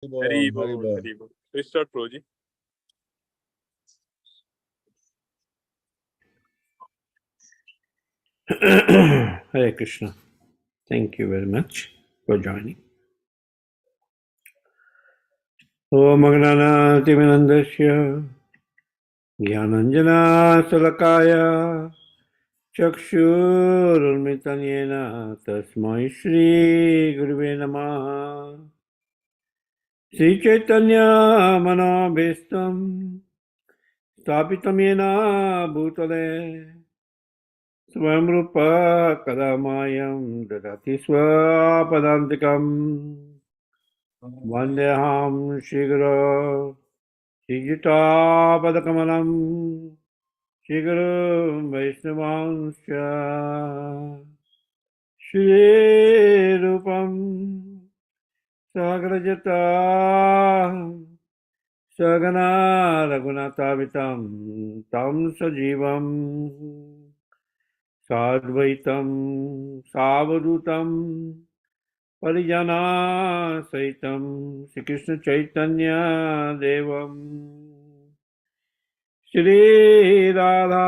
Hari Bol, Hari Bol. Restart, Proji. Hare Krishna. Thank you very much for joining. Om Agnana Timinandasya Jnananjana Salakaya Chakshurulmitanyena Tasmai Shri Guruve Namaha Sri Chaitanya Manabhestam Stapitam Yena Bhutale Swamrupa Kadamayam Dadati Swapadantikam Vandeham Shigara Shigita Shiguru Vaishnavanscha Shri Rupam Sagrajata Sagana Raghunathavitam Tam Sajivam Sadvaitam Savadutam Parijana Saitam Shri Krishna Chaitanya Devam Shri Radha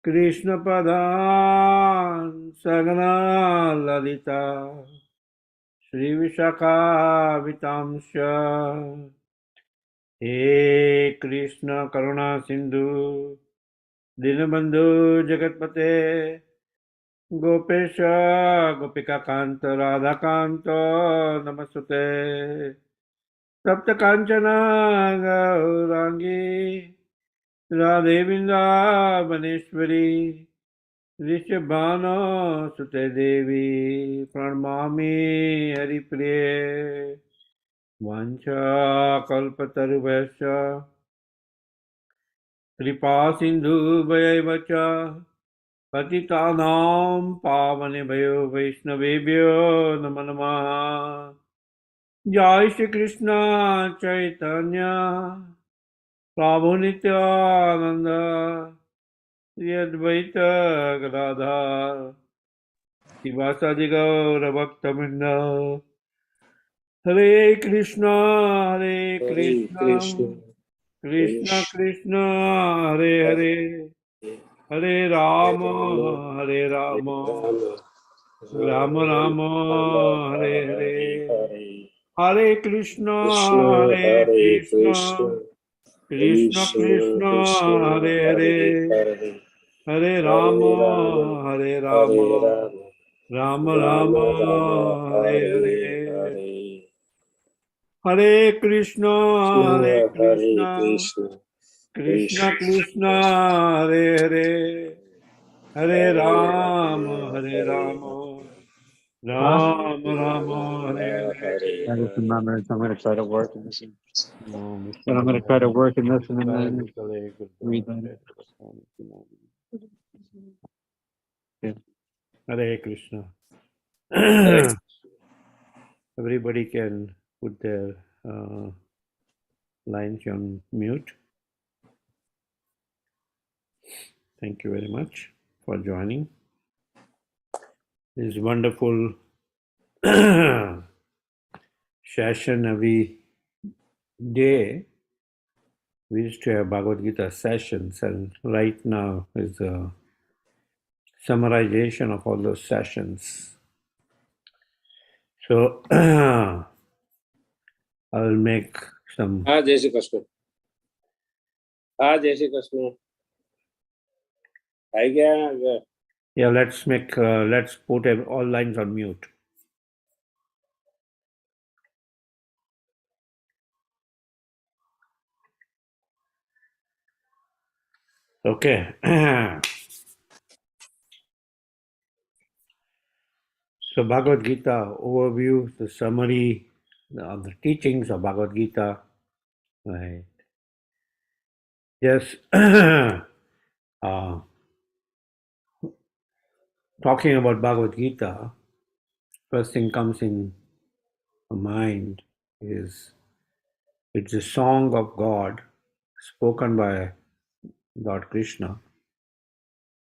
Krishna Padan Sagana Lalita Shri Vishakha Vitamsha He Krishna Karuna Sindhu Dinabandhu Jagatpate Gopesha Gopika Kanta Radha Kanta Namasute Sapta Kanchana Gaurangi Radhe Vrindavaneshwari Rishabhano Sute Devi Pranamami Haripriye Vancha Kalpatarubhasya Kripa Sindhu Vacha Patitanam Pavanebhayo Vaishnavebhyo Namo Namaha Jai Shri Krishna Chaitanya Prabhu Nityananda Shri Advaita Gadadhar Sivasadi Gaura Bhaktaminda Hare Krishna Krishna Krishna Hare Hare Hare Rama Rama Rama Hare Hare Hare Krishna Krishna Krishna Hare Hare Hare Rama Rama Rama Hare Hare Hare Krishna Krishna Krishna Hare Hare Hare Rama Rama Rama Hare Hare. I just remembered, so I'm going to try to work in this. But I'm going to try to work in this and then read them. Hare Krishna. Everybody can put their lines on mute. Thank you very much for joining this wonderful session every day. We used to have Bhagavad Gita sessions, and right now is a summarization of all those sessions. So I'll make some. Jai Shri Krishna. Jai Shri Krishna. Yeah, let's put all lines on mute. Okay. So Bhagavad Gita overview, the summary of the teachings of Bhagavad Gita. Right. Yes. Talking about Bhagavad Gita, first thing comes in mind is it's a song of God spoken by Lord Krishna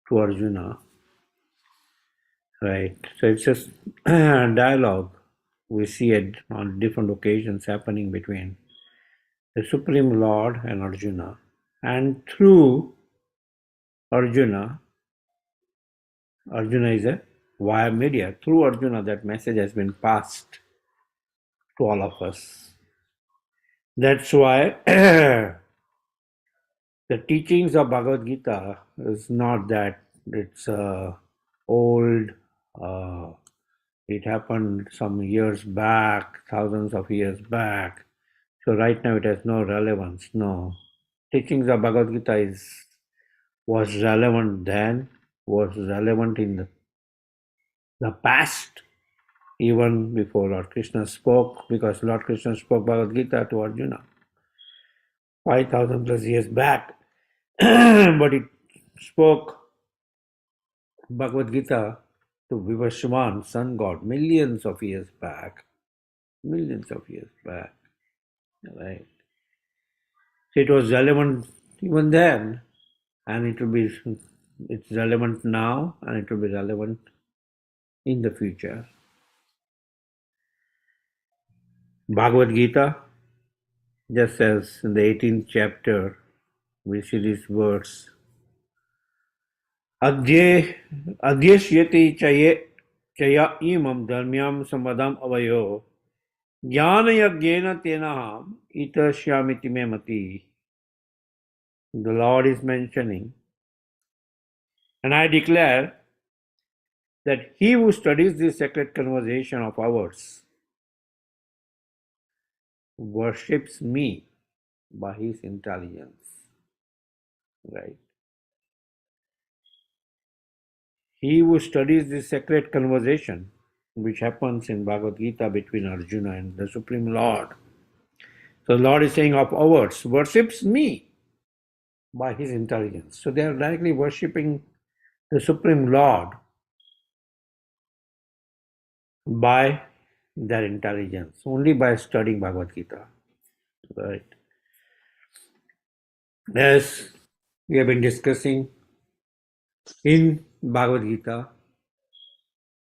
to Arjuna. Right. So it's just dialogue we see it on different occasions happening between the Supreme Lord and Arjuna. And through Arjuna, Arjuna is a via media. Through Arjuna, that message has been passed to all of us. That's why the teachings of Bhagavad Gita is not that it's old, it happened some years back, thousands of years back. So right now it has no relevance. No. Teachings of Bhagavad Gita was relevant then, was relevant in the past, even before Lord Krishna spoke, because Lord Krishna spoke Bhagavad Gita to Arjuna 5,000 plus years back. But it spoke Bhagavad Gita to Vivaswan, sun god, millions of years back. Millions of years back. Right? So it was relevant even then, and it's relevant now, and it will be relevant in the future. Bhagavad Gita, just as in the 18th chapter, we see these words. Adhyeshyati chaya imam dharmyam samadam avayo jnana yagyena tenaham itashyamiti me mati. The Lord is mentioning, and I declare that he who studies this sacred conversation of ours worships me by his intelligence. Right? He who studies this sacred conversation, which happens in Bhagavad Gita between Arjuna and the Supreme Lord. So the Lord is saying of ours, worships me by his intelligence. So they are directly worshipping the Supreme Lord by their intelligence, only by studying Bhagavad Gita. Right? As we have been discussing in Bhagavad Gita,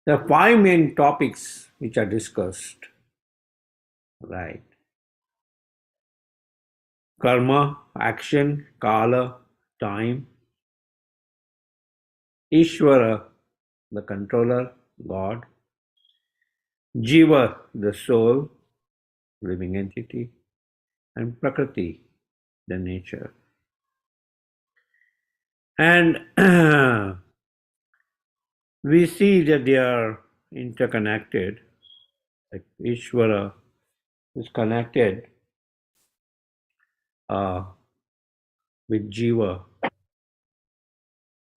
there are 5 main topics which are discussed. Right? Karma, action, kala, time, Ishvara, the controller, God, Jiva, the soul, living entity, and Prakriti, the nature. And we see that they are interconnected. Like Ishvara is connected with Jiva,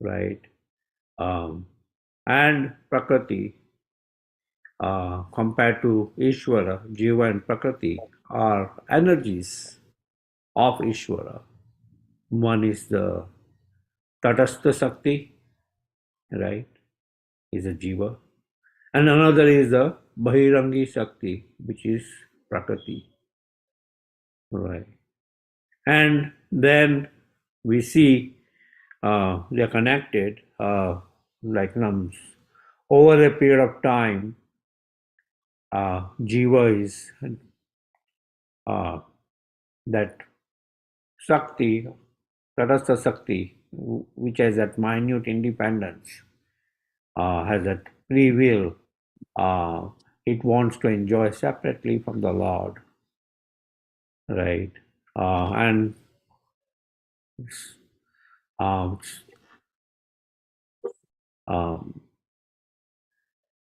right? And Prakriti, compared to Ishvara, Jiva and Prakriti are energies of Ishvara. One is the Tatastha Sakti, right, is a Jiva. And another is the Bahirangi Sakti, which is Prakriti, right. And then we see they are connected like nums. Over a period of time, Jiva is that Sakti, Tatastha Sakti, which has that minute independence, has that free will. It wants to enjoy separately from the Lord, right? And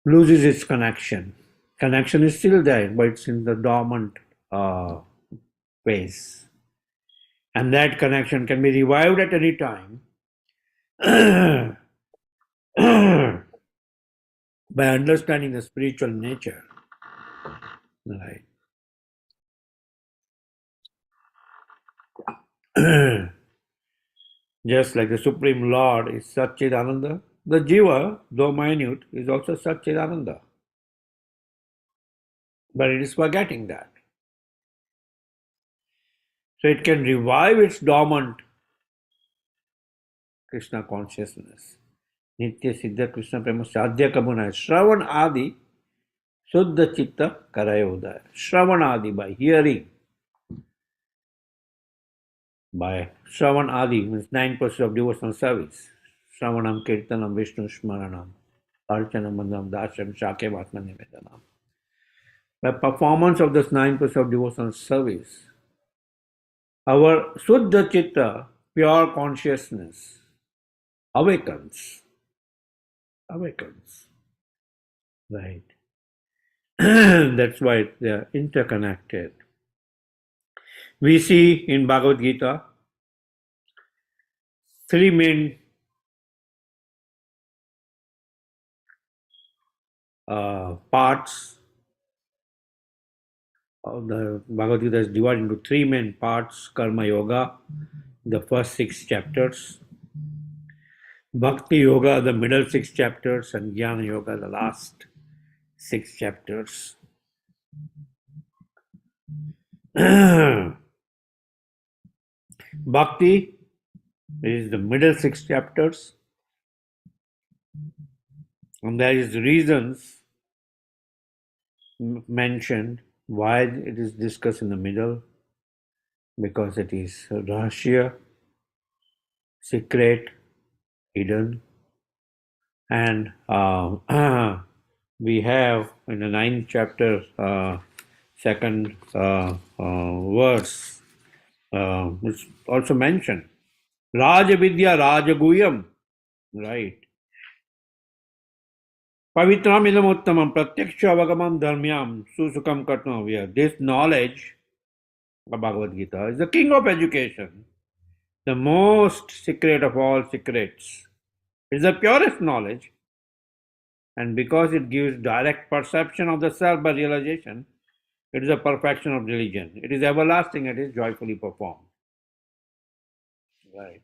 loses its connection. Connection is still there, but it's in the dormant phase. And that connection can be revived at any time by understanding the spiritual nature. Right. Just like the Supreme Lord is Satchidananda, the Jiva, though minute, is also Satchidananda. But it is forgetting that. So it can revive its dormant Krishna consciousness. Nitya Siddha Krishna Prema Sadhya Kabuna. Shravan Adi Suddha Chitta Karayodaya. Shravanadi, by hearing. By Shravan Adi means 9% of devotional service. Shravanam Kirtanam Vishnu Smaranam Archanam Mandam Dasham Shakya Vatma Nivedanam. By performance of this 9% of devotional service, our Suddha Chitta, pure consciousness, awakens. Awakens. Right. That's why they are interconnected. We see in Bhagavad Gita three main parts of the Bhagavad Gita is divided into three main parts: Karma Yoga, the first 6 chapters; Bhakti Yoga, the middle 6 chapters; and Jnana Yoga, the last 6 chapters. Bhakti is the middle 6 chapters, and there is reasons mentioned why it is discussed in the middle, because it is rahasya, secret, hidden, and we have in the 9th chapter, second verse, which also mentioned Rajavidya Rajaguyam, right? Pavitram idamuttamam pratyaksha avagamam dharmyam susukam kartmavya. This knowledge of Bhagavad Gita is the king of education, the most secret of all secrets. It is the purest knowledge, and because it gives direct perception of the self by realization, it is a perfection of religion. It is everlasting, it is joyfully performed. Right.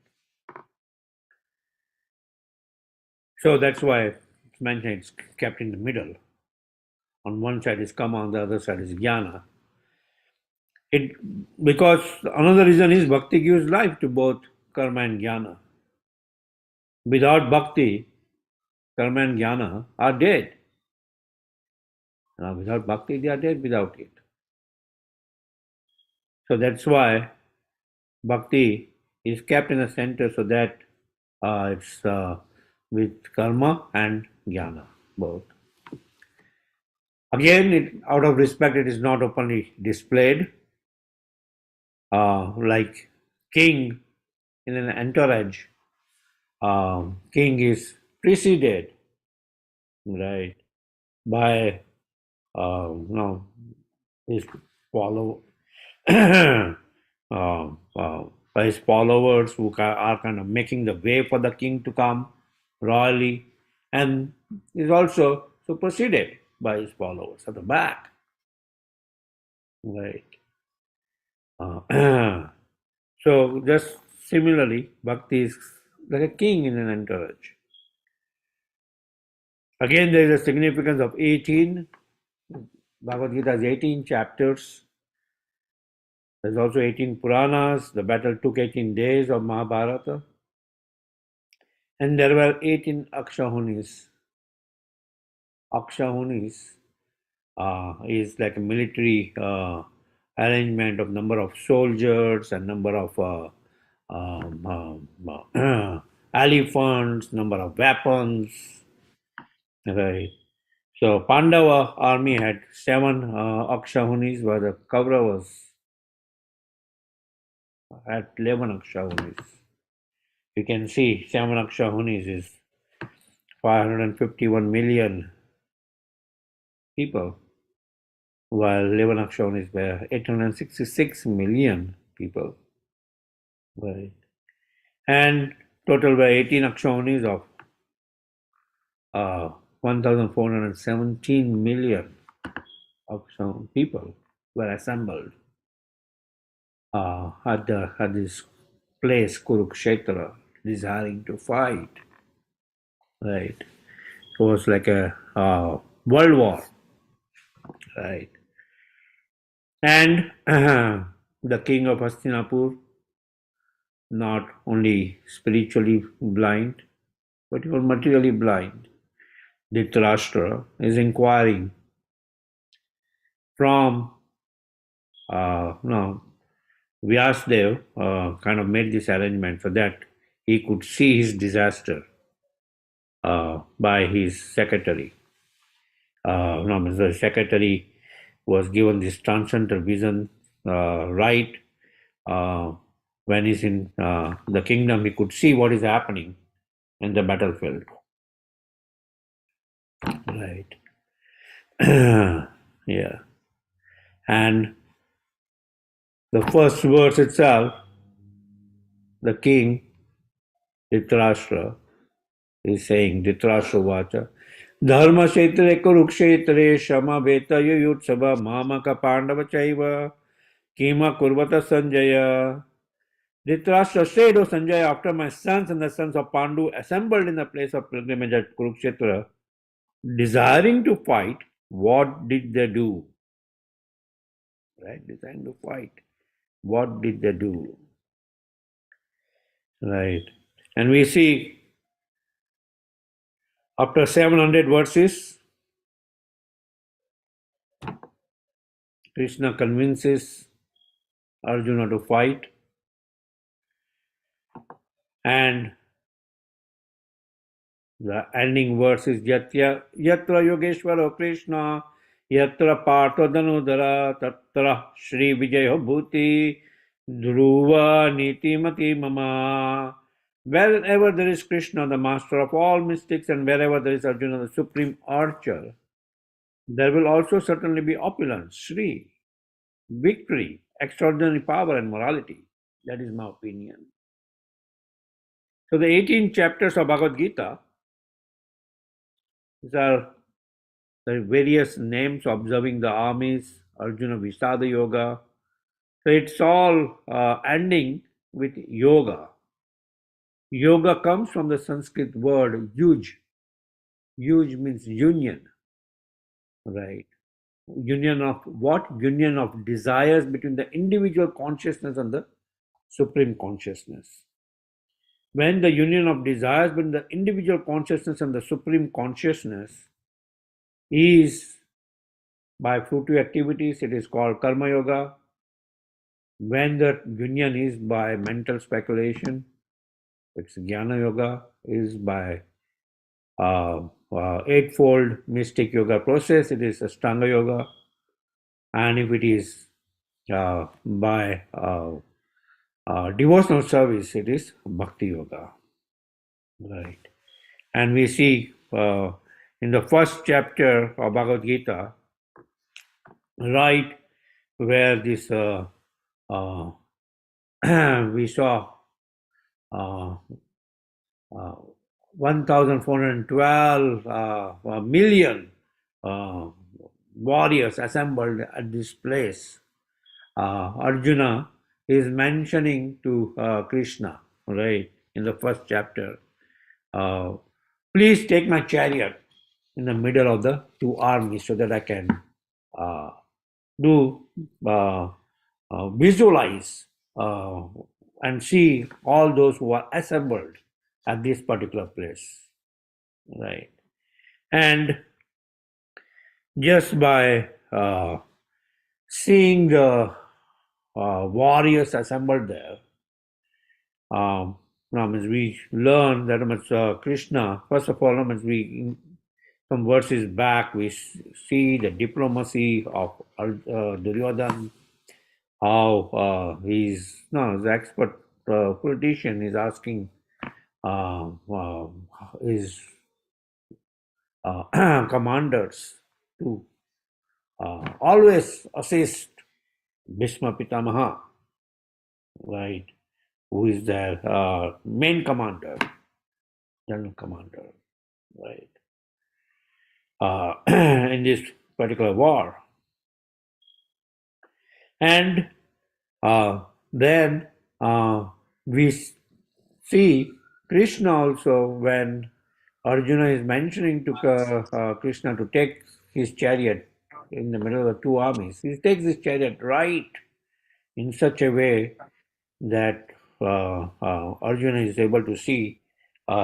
So that's why it's mentioned it's kept in the middle. On one side is Kama, on the other side is Jnana. Because another reason is Bhakti gives life to both Karma and Jnana. Without Bhakti, Karma and Jnana are dead. Now, without Bhakti, they are dead without it. So that's why Bhakti is kept in the center, so that it's with Karma and Jnana, both. Again, out of respect, it is not openly displayed. Like king in an entourage, king is preceded, right, by his follow by his followers who are kind of making the way for the king to come royally, and is also superseded by his followers at the back, right. So just similarly, Bhakti is like a king in an entourage. Again, there is a significance of 18. Bhagavad Gita has 18 chapters. There's also 18 Puranas. The battle took 18 days of Mahabharata. And there were 18 Akshahunis. Akshahunis is like a military arrangement of number of soldiers and number of elephants, number of weapons, right. So Pandava army had 7 Akshahunis, while the Kauravas had 11 Akshahunis. You can see 7 Akshahunis is 551 million people, while 11 Akshahunis were 866 million people. Right. And total were 18 Akshahunis of 1,417 million Akshahun people were assembled at this place, Kurukshetra, desiring to fight. Right. It was like a world war. Right. And the king of Hastinapur, not only spiritually blind, but even materially blind, Dhritarashtra, is inquiring from no, Vyasdev kind of made this arrangement so that he could see his disaster by his secretary. No, the secretary was given this transcendental vision right when he's in the kingdom. He could see what is happening in the battlefield. Right. Yeah. And the first verse itself, the king, Dhritarashtra, is saying, Dhritarashtra Vacha, Dharma Kshetre Kurukshetre Shama Veta Yutsava Mamaka Pandava Chaiva Kima Kurvata Sanjaya. Dhritarashtra said, O Sanjaya, after my sons and the sons of Pandu assembled in the place of pilgrimage at Kurukshetra, desiring to fight, what did they do? Right? Desiring to fight. What did they do? Right. And we see after 700 verses, Krishna convinces Arjuna to fight, and the ending verse is Yatra Yogeshwaro Krishna, Yatra Partho Dhanudhara, Tatra Shri Vijayo Bhuti, Dhruva Niti Mati Mama. Wherever there is Krishna, the master of all mystics, and wherever there is Arjuna, the supreme archer, there will also certainly be opulence, Shri, victory, extraordinary power and morality. That is my opinion. So the 18 chapters of Bhagavad Gita, these are the various names observing the armies, Arjuna Visada Yoga. So it's all ending with yoga. Yoga comes from the Sanskrit word yuj. Yuj means union, right? Union of what? Union of desires between the individual consciousness and the supreme consciousness. When the union of desires between the individual consciousness and the supreme consciousness is by fruitive activities, it is called karma yoga. When the union is by mental speculation, it's jnana yoga, is by eightfold mystic yoga process, it is Ashtanga yoga. And if it is by devotional service, it is bhakti yoga. Right. And we see in the first chapter of Bhagavad Gita, right where this we saw 1,412 million warriors assembled at this place. Arjuna is mentioning to Krishna, right, in the first chapter, please take my chariot in the middle of the two armies so that I can visualize and see all those who are assembled at this particular place, right? And just by seeing the warriors assembled there, we learn that Krishna, first of all, some verses back, we see the diplomacy of Duryodhana, how his expert politician is asking his commanders to always assist Bhishma Pitamaha, right, who is their main commander, general commander, right, in this particular war. And then we see Krishna also, when Arjuna is mentioning to Krishna to take his chariot in the middle of the two armies. He takes his chariot right in such a way that Arjuna is able to see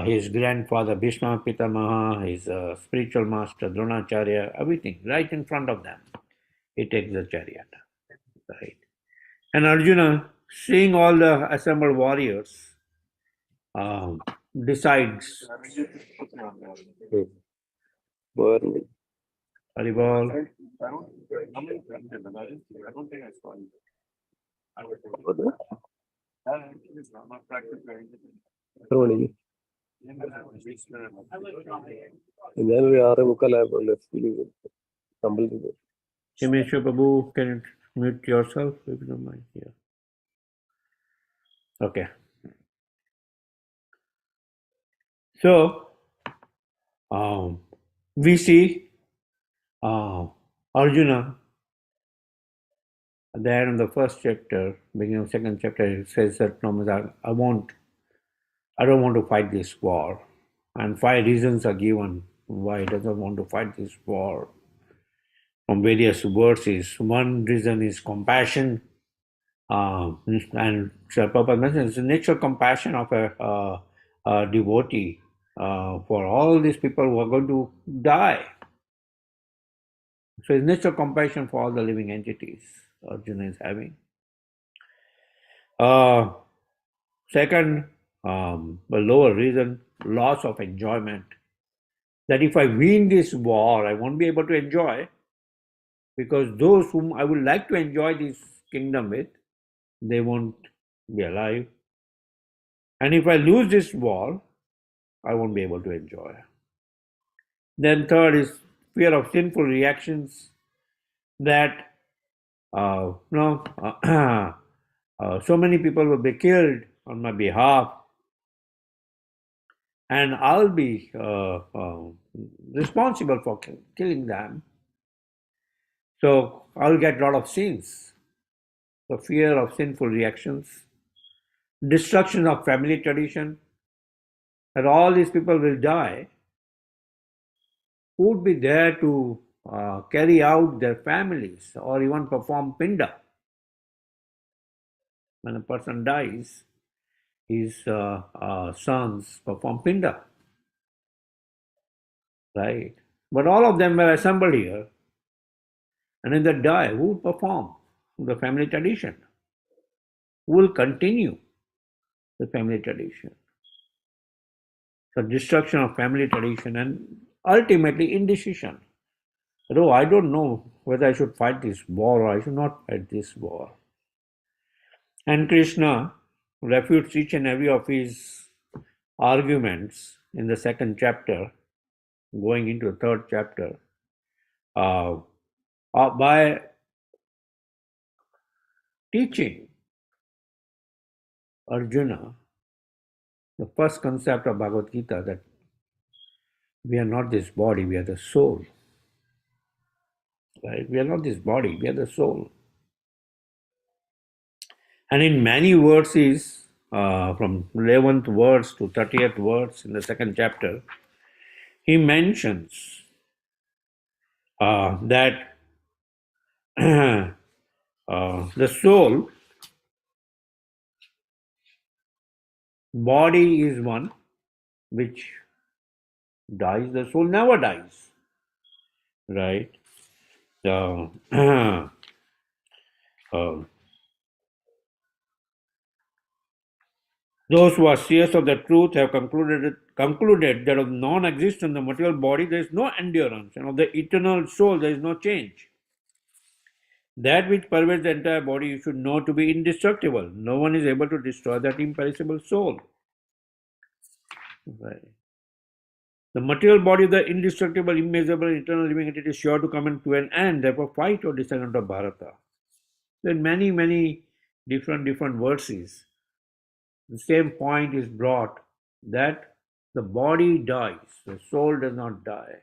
his grandfather Bhishma Pitamaha, his spiritual master Dronacharya, everything right in front of them. he takes the chariot. Right. And Arjuna, seeing all the assembled warriors, decides, Haribol, Himeshwar Babu, can you mute yourself if you don't mind? Yeah. Okay. So, we see Arjuna at the end of the first chapter, beginning of second chapter, it says that no, I don't want to fight this war. And 5 reasons are given why he doesn't want to fight this war from various verses. One reason is compassion. And Sri Prabhupada mentions the natural compassion of a devotee for all these people who are going to die. So it's natural compassion for all the living entities Arjuna is having. Second, the lower reason, loss of enjoyment. That if I win this war, I won't be able to enjoy, because those whom I would like to enjoy this kingdom with, they won't be alive. And if I lose this war, I won't be able to enjoy. Then third is fear of sinful reactions, that so many people will be killed on my behalf, and I'll be responsible for killing them. So I'll get a lot of sins. So fear of sinful reactions, destruction of family tradition, that all these people will die. Who would be there to carry out their families or even perform pinda? When a person dies, his sons perform pinda, right? But all of them were assembled here, and if they die, who will perform the family tradition? Who will continue the family tradition? So destruction of family tradition and ultimately indecision. Oh, I don't know whether I should fight this war or I should not fight this war. And Krishna refutes each and every of his arguments in the second chapter, going into the third chapter, by teaching Arjuna the first concept of Bhagavad Gita, that we are not this body, we are the soul. Right? We are not this body, we are the soul. And in many verses, from 11th verse to 30th verse in the second chapter, he mentions that the soul, body is one which dies, the soul never dies. Right? So, those who are seers of the truth have concluded that of non-existence, the material body, there is no endurance, and of the eternal soul, there is no change. That which pervades the entire body you should know to be indestructible. No one is able to destroy that imperishable soul. Right. The material body of the indestructible, immeasurable, eternal living entity is sure to come to an end. Therefore, fight, O descendant of Bharata. There are many different verses. The same point is brought, that the body dies, the soul does not die.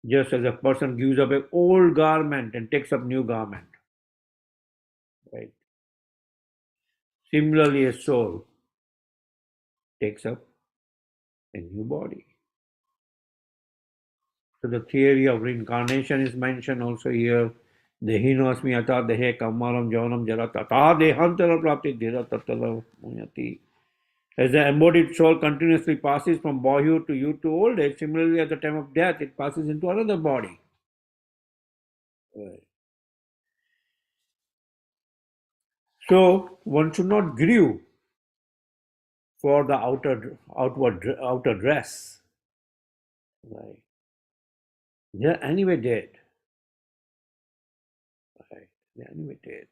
Just as a person gives up an old garment and takes up new garment. Right? Similarly, a soul takes up a new body. So the theory of reincarnation is mentioned also here. Dehinosmi ata dehe kamalam javanam jara tata dehantara prapti dhira tatala munyati. As the embodied soul continuously passes from boyhood to youth to old age, similarly at the time of death, it passes into another body. Right. So one should not grieve for the outer dress. Right. They're anyway dead. Right. They're anyway dead.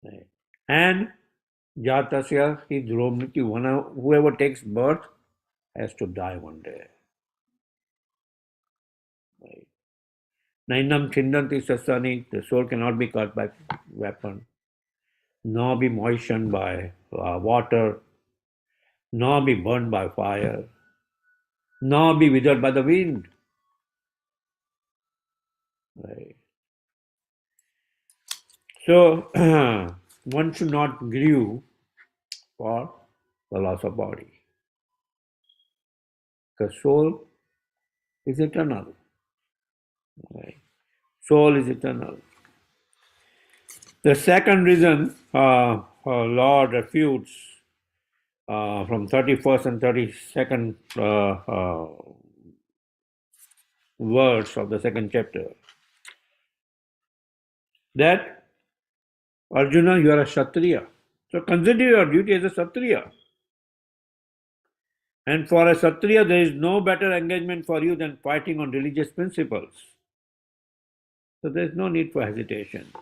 Right. And Jatasya hi Dhromniti, whoever takes birth has to die one day. Right. Nainam Chindanti Sasani, the soul cannot be cut by weapon, nor be moistened by water, nor be burned by fire, nor be withered by the wind. Right. So one should not grieve for the loss of body. The soul is eternal. Right. Soul is eternal. The second reason Lord refutes from 31st and 32nd verse of the second chapter, that Arjuna, you are a Kshatriya. So consider your duty as a Kshatriya. And for a Kshatriya, there is no better engagement for you than fighting on religious principles. So there is no need for hesitation.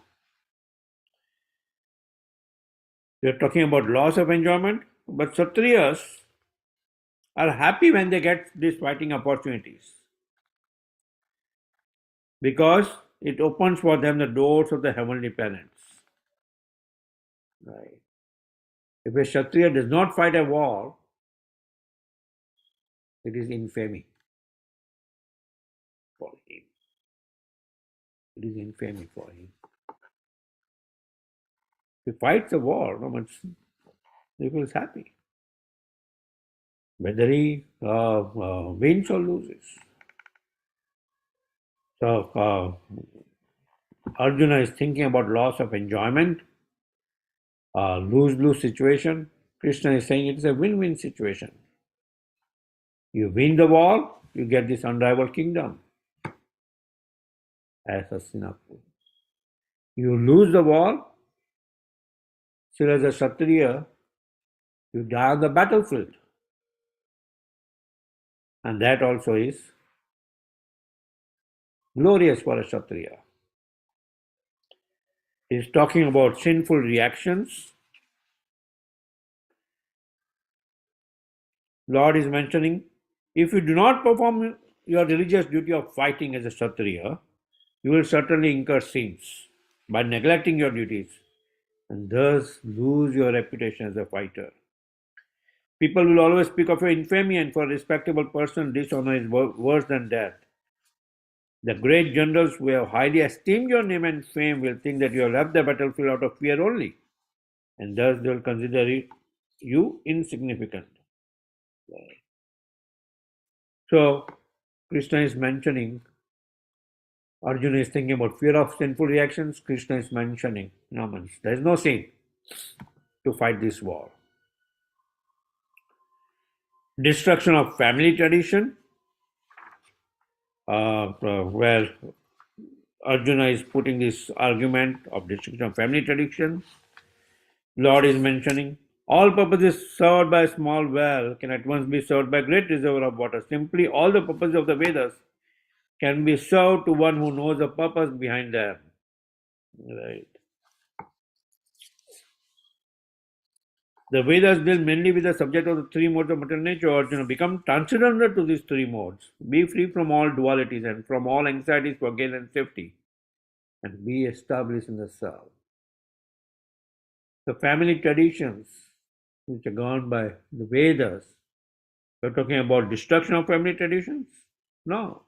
We are talking about loss of enjoyment, but Kshatriyas are happy when they get these fighting opportunities, because it opens for them the doors of the heavenly planets. Right. If a Kshatriya does not fight a war, it is infamy for him. It is infamy for him. If he fights a war, no much he feels happy. Whether he wins or loses. So Arjuna is thinking about loss of enjoyment, lose-lose situation. Krishna is saying it is a win-win situation. You win the war, you get this unrivaled kingdom as Hastinapur. You lose the war, still as a Kshatriya, you die on the battlefield. And that also is glorious for a Kshatriya. He is talking about sinful reactions. Lord is mentioning, if you do not perform your religious duty of fighting as a Kshatriya, you will certainly incur sins by neglecting your duties and thus lose your reputation as a fighter. People will always speak of your infamy, and for a respectable person, dishonor is worse than death. The great generals who have highly esteemed your name and fame will think that you have left the battlefield out of fear only, and thus they will consider you insignificant. So, Krishna is mentioning, Arjuna is thinking about fear of sinful reactions. Krishna is mentioning, no, there is no sin to fight this war. Destruction of family tradition, where Arjuna is putting this argument of destruction of family tradition. Lord is mentioning, all purposes served by a small well can at once be served by a great reservoir of water. Simply, all the purposes of the Vedas can be served to one who knows the purpose behind them. Right. The Vedas deal mainly with the subject of the three modes of material nature. Arjuna, become transcendental to these three modes. Be free from all dualities and from all anxieties for gain and safety, and be established in the self. The family traditions, which are governed by the Vedas, we're talking about destruction of family traditions? No.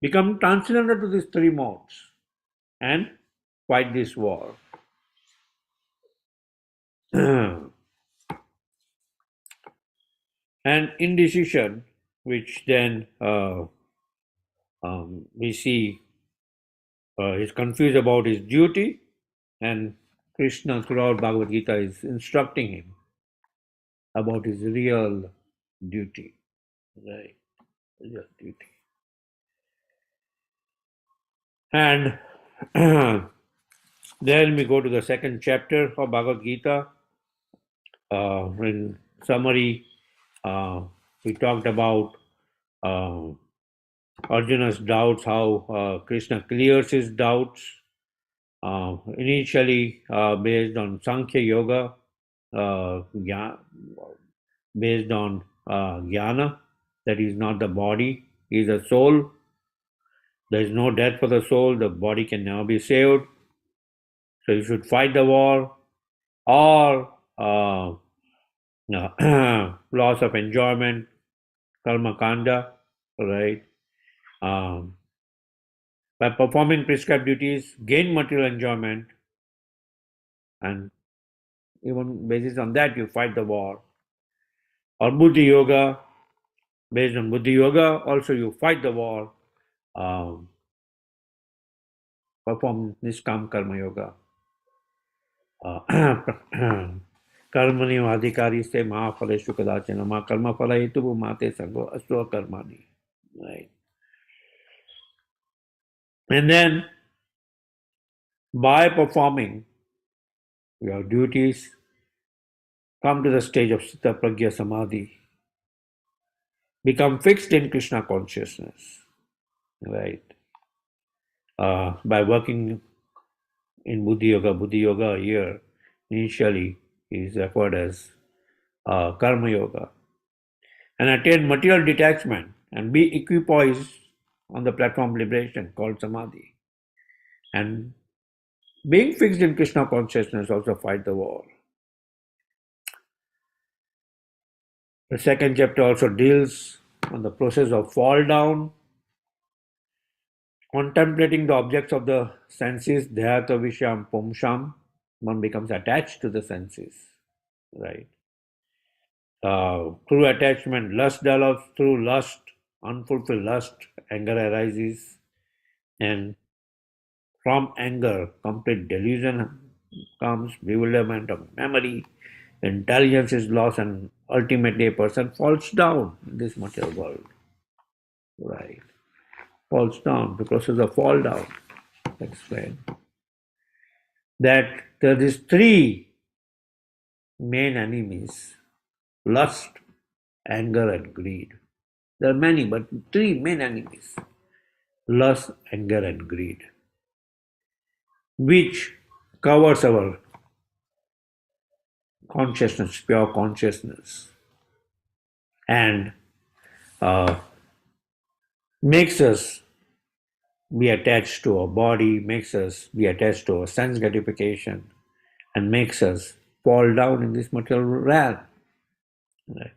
Become transcendental to these three modes and fight this war. And indecision, which then we see he's confused about his duty, and Krishna throughout Bhagavad Gita is instructing him about his real duty. Right? Real duty. And then we go to the second chapter of Bhagavad Gita. In summary, we talked about uh, Arjuna's doubts, how Krishna clears his doubts, initially based on Sankhya Yoga, based on jnana, that is not the body, is a soul. There is no death for the soul, the body can never be saved. So you should fight the war, or loss of enjoyment, karma kanda, right? By performing prescribed duties, gain material enjoyment, and even based on that you fight the war. Or Buddhi Yoga, based on Buddhi Yoga, also you fight the war, perform Niskam Karma Yoga. Karmani Adhikari se Mahaphaleshu Kadachana Ma Karma Phala Hetu Mate Sango Aswa Karmani. Right. And then by performing your duties, come to the stage of Sita Pragya Samadhi. Become fixed in Krishna consciousness. Right. By working in Buddhi Yoga here initially is referred as Karma Yoga, and attain material detachment and be equipoised on the platform of liberation called Samadhi. And being fixed in Krishna consciousness also fight the war. The second chapter also deals on the process of fall down, contemplating the objects of the senses, dhyata visham pumsham. One becomes attached to the senses, right? Through attachment, lust develops. Through lust, unfulfilled lust, anger arises. And from anger, complete delusion comes, bewilderment of memory, intelligence is lost, and ultimately a person falls down in this material world. Right. Falls down, the process of fall down. Explain that there is three main enemies: lust, anger, and greed. There are many, but three main enemies: lust, anger, and greed, which covers our consciousness, pure consciousness, and makes us be attached to our body, makes us be attached to our sense gratification, and makes us fall down in this material realm. Right.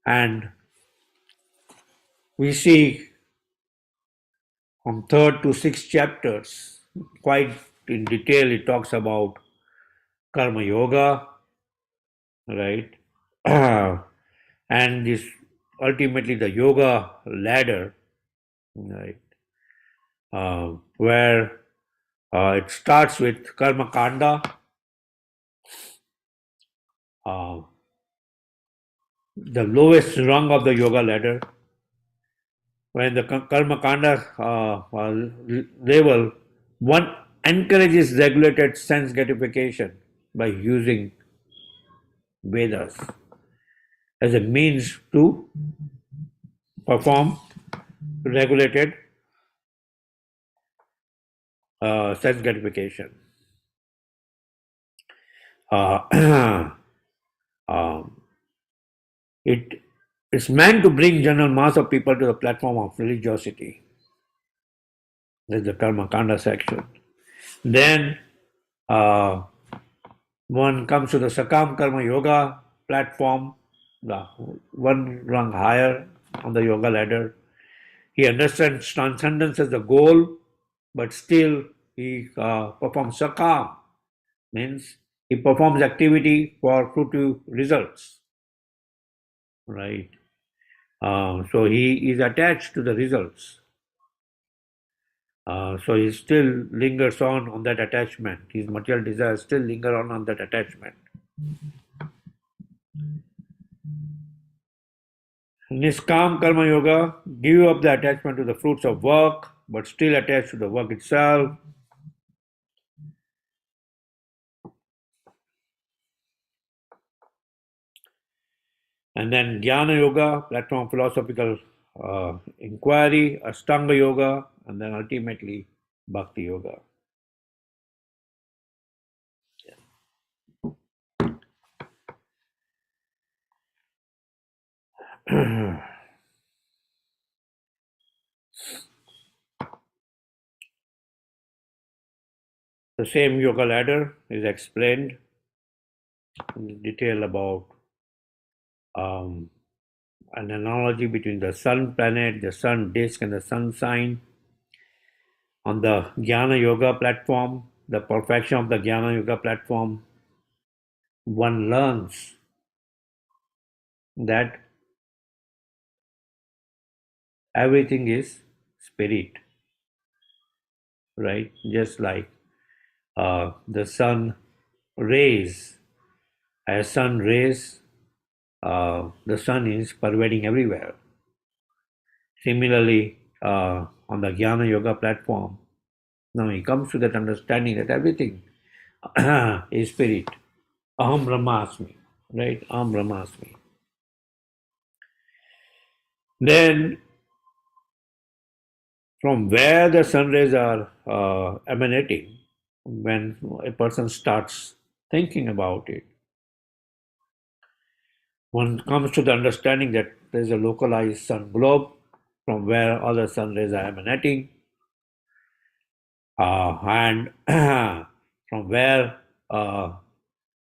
And we see from third to sixth chapters, quite in detail, it talks about karma yoga, right? And this ultimately the yoga ladder, right? Where it starts with karma kanda, the lowest rung of the yoga ladder. When the karma kanda level, one encourages regulated sense gratification by using Vedas as a means to perform regulated sense gratification. It's meant to bring general mass of people to the platform of religiosity. That's the Karma Kanda section. Then one comes to the Sakam Karma Yoga platform, the one rung higher on the yoga ladder. He understands transcendence as the goal, but still he performs Sakam, means he performs activity for fruitful results, right? So he is attached to the results. So he still lingers on that attachment. His material desires still linger on that attachment. Niskam Karma Yoga, give up the attachment to the fruits of work, but still attached to the work itself. And then Jnana Yoga, platform philosophical inquiry, Ashtanga Yoga, and then ultimately Bhakti Yoga. The same yoga ladder is explained in detail about an analogy between the sun planet, the sun disk, and the sun sign. On the Jnana Yoga platform, the perfection of the Jnana Yoga platform, one learns that everything is spirit, right? Just like the sun rays, as sun rays, the sun is pervading everywhere. Similarly, on the Jnana Yoga platform, now he comes to that understanding that everything is spirit. Aham Brahmasmi, right? Aham Brahmasmi. Then, from where the sun rays are emanating, when a person starts thinking about it, one comes to the understanding that there is a localized sun globe from where all the sun rays are emanating, and from where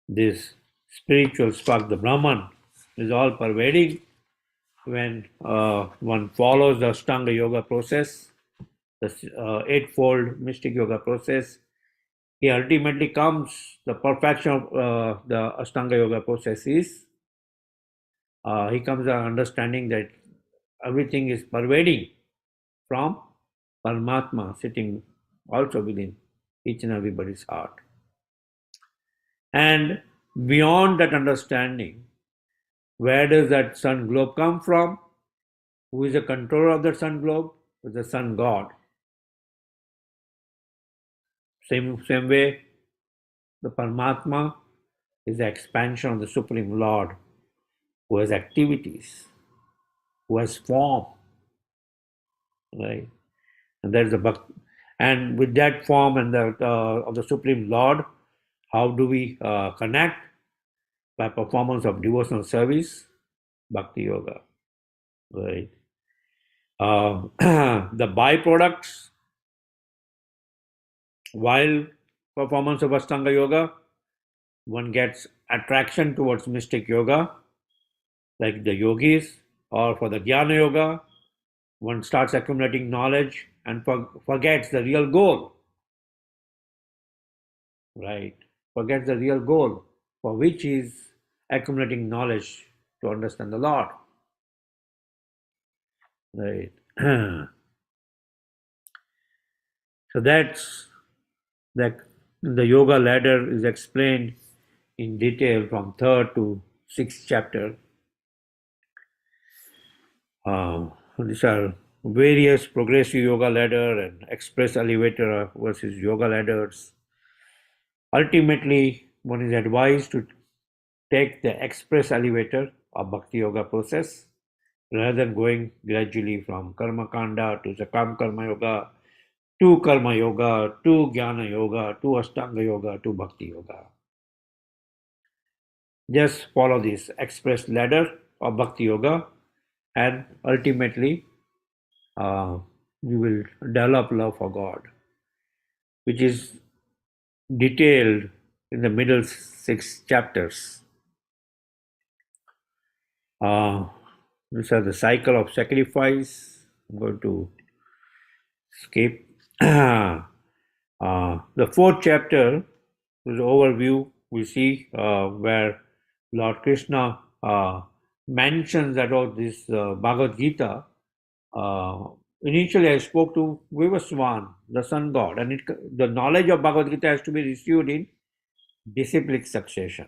this spiritual spark, the Brahman, is all pervading. When one follows the Ashtanga Yoga process, the eightfold mystic yoga process, he ultimately comes, the perfection of the Ashtanga Yoga process is, he comes to understanding that everything is pervading from Paramatma sitting also within each and everybody's heart. And beyond that understanding, where does that sun globe come from? Who is the controller of that sun globe? Is the sun god. Same way, the Paramatma is the expansion of the Supreme Lord, who has activities, who has form, right? And that is the Bhakti. And with that form and the of the Supreme Lord, how do we connect? By performance of devotional service, Bhakti Yoga, right? The byproducts, while performance of Ashtanga Yoga, one gets attraction towards mystic yoga, like the yogis, or for the Jnana Yoga, one starts accumulating knowledge and forgets the real goal, right? Forgets the real goal, for which is accumulating knowledge to understand the Lord, right? So that's the yoga ladder is explained in detail from 3rd to 6th chapter. These are various progressive yoga ladder and express elevator versus yoga ladders. Ultimately, one is advised to take the express elevator of Bhakti Yoga process rather than going gradually from Karma Kanda to Sakam Karma Yoga to Karma Yoga to Jnana Yoga to Ashtanga Yoga to Bhakti Yoga. Just follow this express ladder of Bhakti Yoga, and ultimately you will develop love for God, which is detailed in the middle 6 chapters. These are the cycle of sacrifice. I'm going to skip. The 4th chapter is overview. We see where Lord Krishna mentions about this Bhagavadgita. Initially, I spoke to Vivaswan, the sun god, and the knowledge of Bhagavad Gita has to be received in disciplic succession,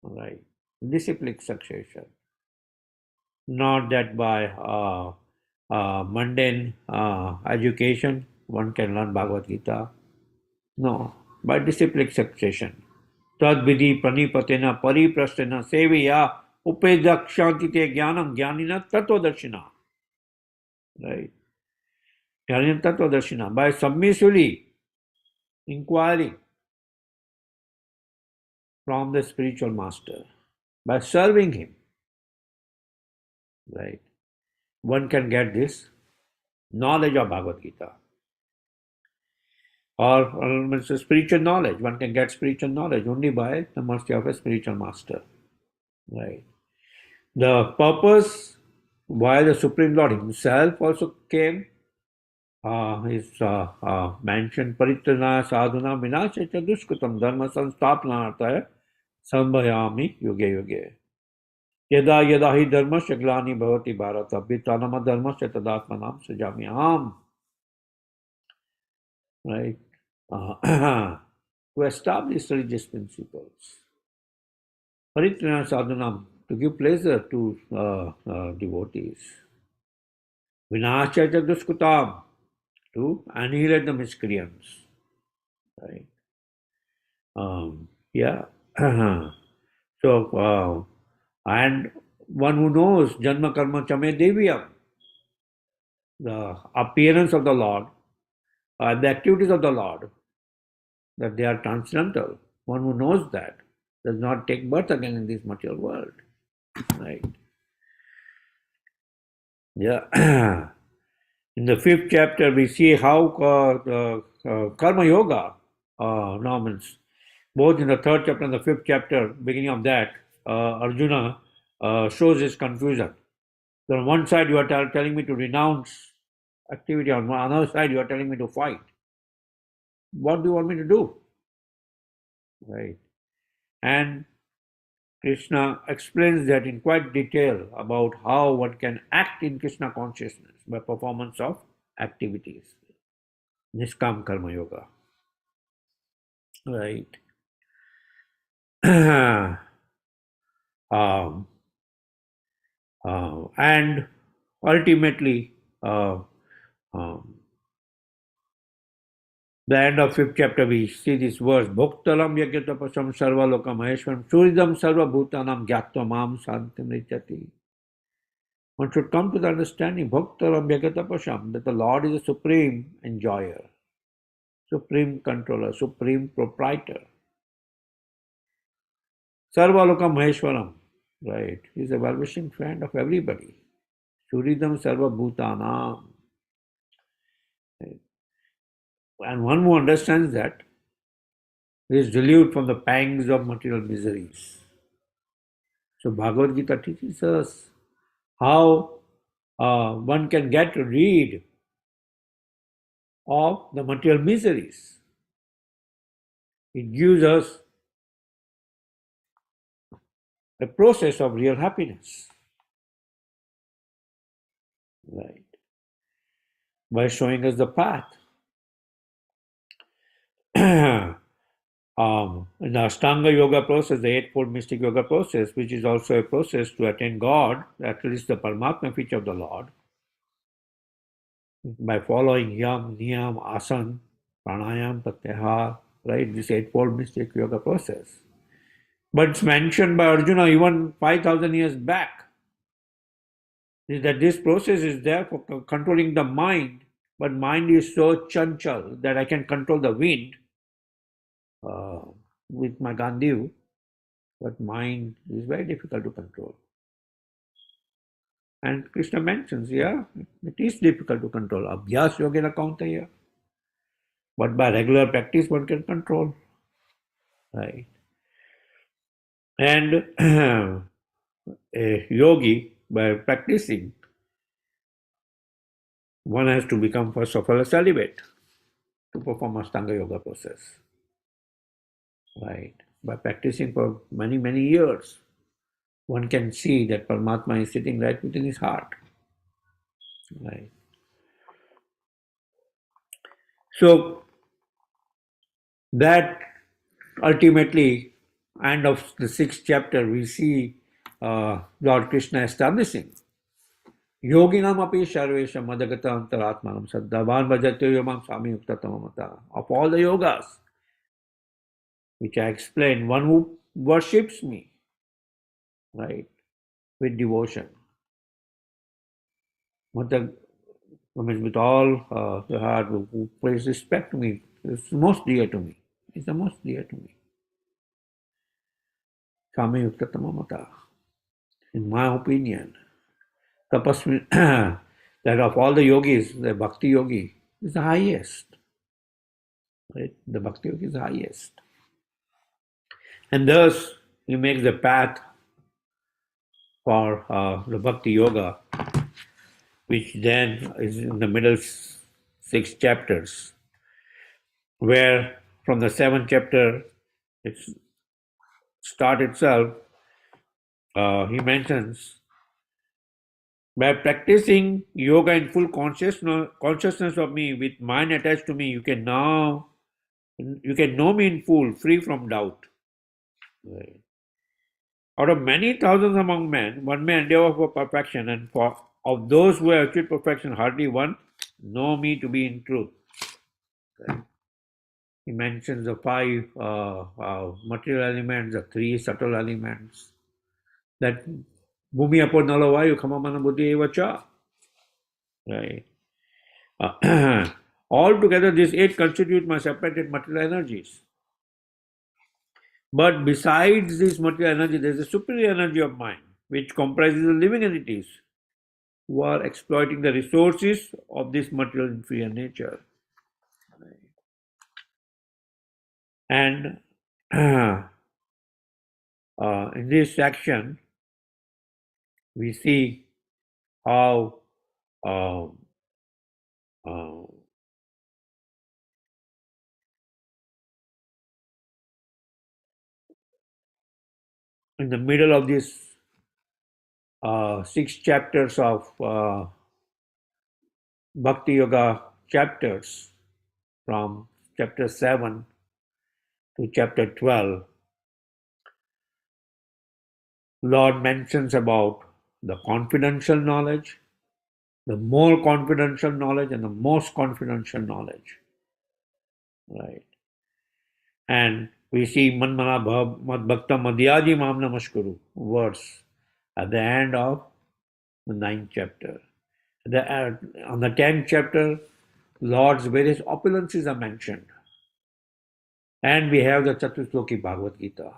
right? Disciplic succession. Not that by mundane education one can learn Bhagavad Gita. No, by disciplic succession. Tad vidhi pranipatena pariprastena seviya upedakshantite jnanam jnanina tattvadarshina. Right? Jnanina tattvadarshina. By submissively inquiring from the spiritual master, by serving him, right? One can get this knowledge of Bhagavad Gita. Or spiritual knowledge. One can get spiritual knowledge only by the mercy of a spiritual master. Right. The purpose why the Supreme Lord himself also came is mentioned Paritrana sadhana vinasha dushkutam dharma sanstapnartaya sambhayami yuge yuge. Yada yada hi dharma shaglani bhavati bharata vitanama dharma satadatmanam sajami aham. Right. To establish religious principles. Paritrana sadhanam, to give pleasure to devotees. Vinasha dushkutam, to annihilate the miscreants. Right? Yeah. So, and one who knows Janma Karma Chame Devyam, the appearance of the Lord, the activities of the Lord, that they are transcendental. One who knows that does not take birth again in this material world. Right? Yeah. In the 5th chapter, we see how Karma Yoga, means both in the 3rd chapter and the 5th chapter, beginning of that, Arjuna shows his confusion. So on one side, you are telling me to renounce activity, on another side, you are telling me to fight. What do you want me to do? Right. And Krishna explains that in quite detail about how one can act in Krishna consciousness by performance of activities. Niskam Karma Yoga. Right. And ultimately, the end of 5th chapter, we see this verse, Bhoktalam yagyatapasam sarva lokam maheshwaram suridam sarva bhutanam gyatva mam santim richati. One should come to the understanding, Bhoktaram yagyatapasam, that the Lord is a supreme enjoyer, supreme controller, supreme proprietor. Sarva lokam maheshwaram, right? He is a well-wishing friend of everybody. Suridam sarva bhutanam. Right? And one who understands that is relieved from the pangs of material miseries. So Bhagavad Gita teaches us how one can get rid of the material miseries. It gives us a process of real happiness. Right. By showing us the path. In the Ashtanga Yoga process, the Eightfold Mystic Yoga process, which is also a process to attain God, at least the Paramatma feature of the Lord, by following Yam, Niyam, Asan, Pranayam, Pratyahar, right, this Eightfold Mystic Yoga process. But it's mentioned by Arjuna even 5,000 years back, is that this process is there for controlling the mind, but mind is so chanchal that I can control the wind with my Gandhi, but mind is very difficult to control. And Krishna mentions, yeah, it is difficult to control. Abhyas yogena kauntaya. But by regular practice, one can control. Right. And a yogi, by practicing, one has to become first of all a celibate to perform Ashtanga Yoga process. Right. By practicing for many, many years, one can see that Paramatma is sitting right within his heart. Right. So that ultimately, end of the 6th chapter, we see Lord Krishna establishing Yoginam api sarvesham madagata antaratmanam saddhavan bhajate yamam sami yuktatamamata. Of all the yogas, which I explained, one who worships me, right, with devotion. Mata, I mean, with all the heart, who pays respect to me, is most dear to me. Is the most dear to me. Sami yuktatamamata. In my opinion, tapasvi, that of all the yogis, the bhakti yogi is the highest. Right? The bhakti yogi is the highest. And thus, he makes the path for the bhakti yoga, which then is in the middle 6 chapters, where from the 7th chapter, its start itself, he mentions, by practicing yoga in full consciousness of me, with mind attached to me, you can know me in full, free from doubt. Right. Out of many thousands among men, one may endeavor for perfection, and of those who have achieved perfection, hardly one know me to be in truth. Right. He mentions the 5 material elements, the 3 subtle elements, that bhumi apo nalo vayu khamamana buddhi eva cha. Right. Altogether, these 8 constitute my separated material energies. But besides this material energy, there is a superior energy of mind, which comprises the living entities who are exploiting the resources of this material inferior nature. And in this section, we see how uh, in the middle of these 6 chapters of Bhakti Yoga chapters, from chapter 7 to chapter 12, Lord mentions about the confidential knowledge, the more confidential knowledge, and the most confidential knowledge. Right. And we see Manmana Mad Bhakta Madhyaji Mam Namaskuru verse at the end of the 9th chapter. On the 10th chapter, Lord's various opulences are mentioned. And we have the Chatusloki Bhagavadgita,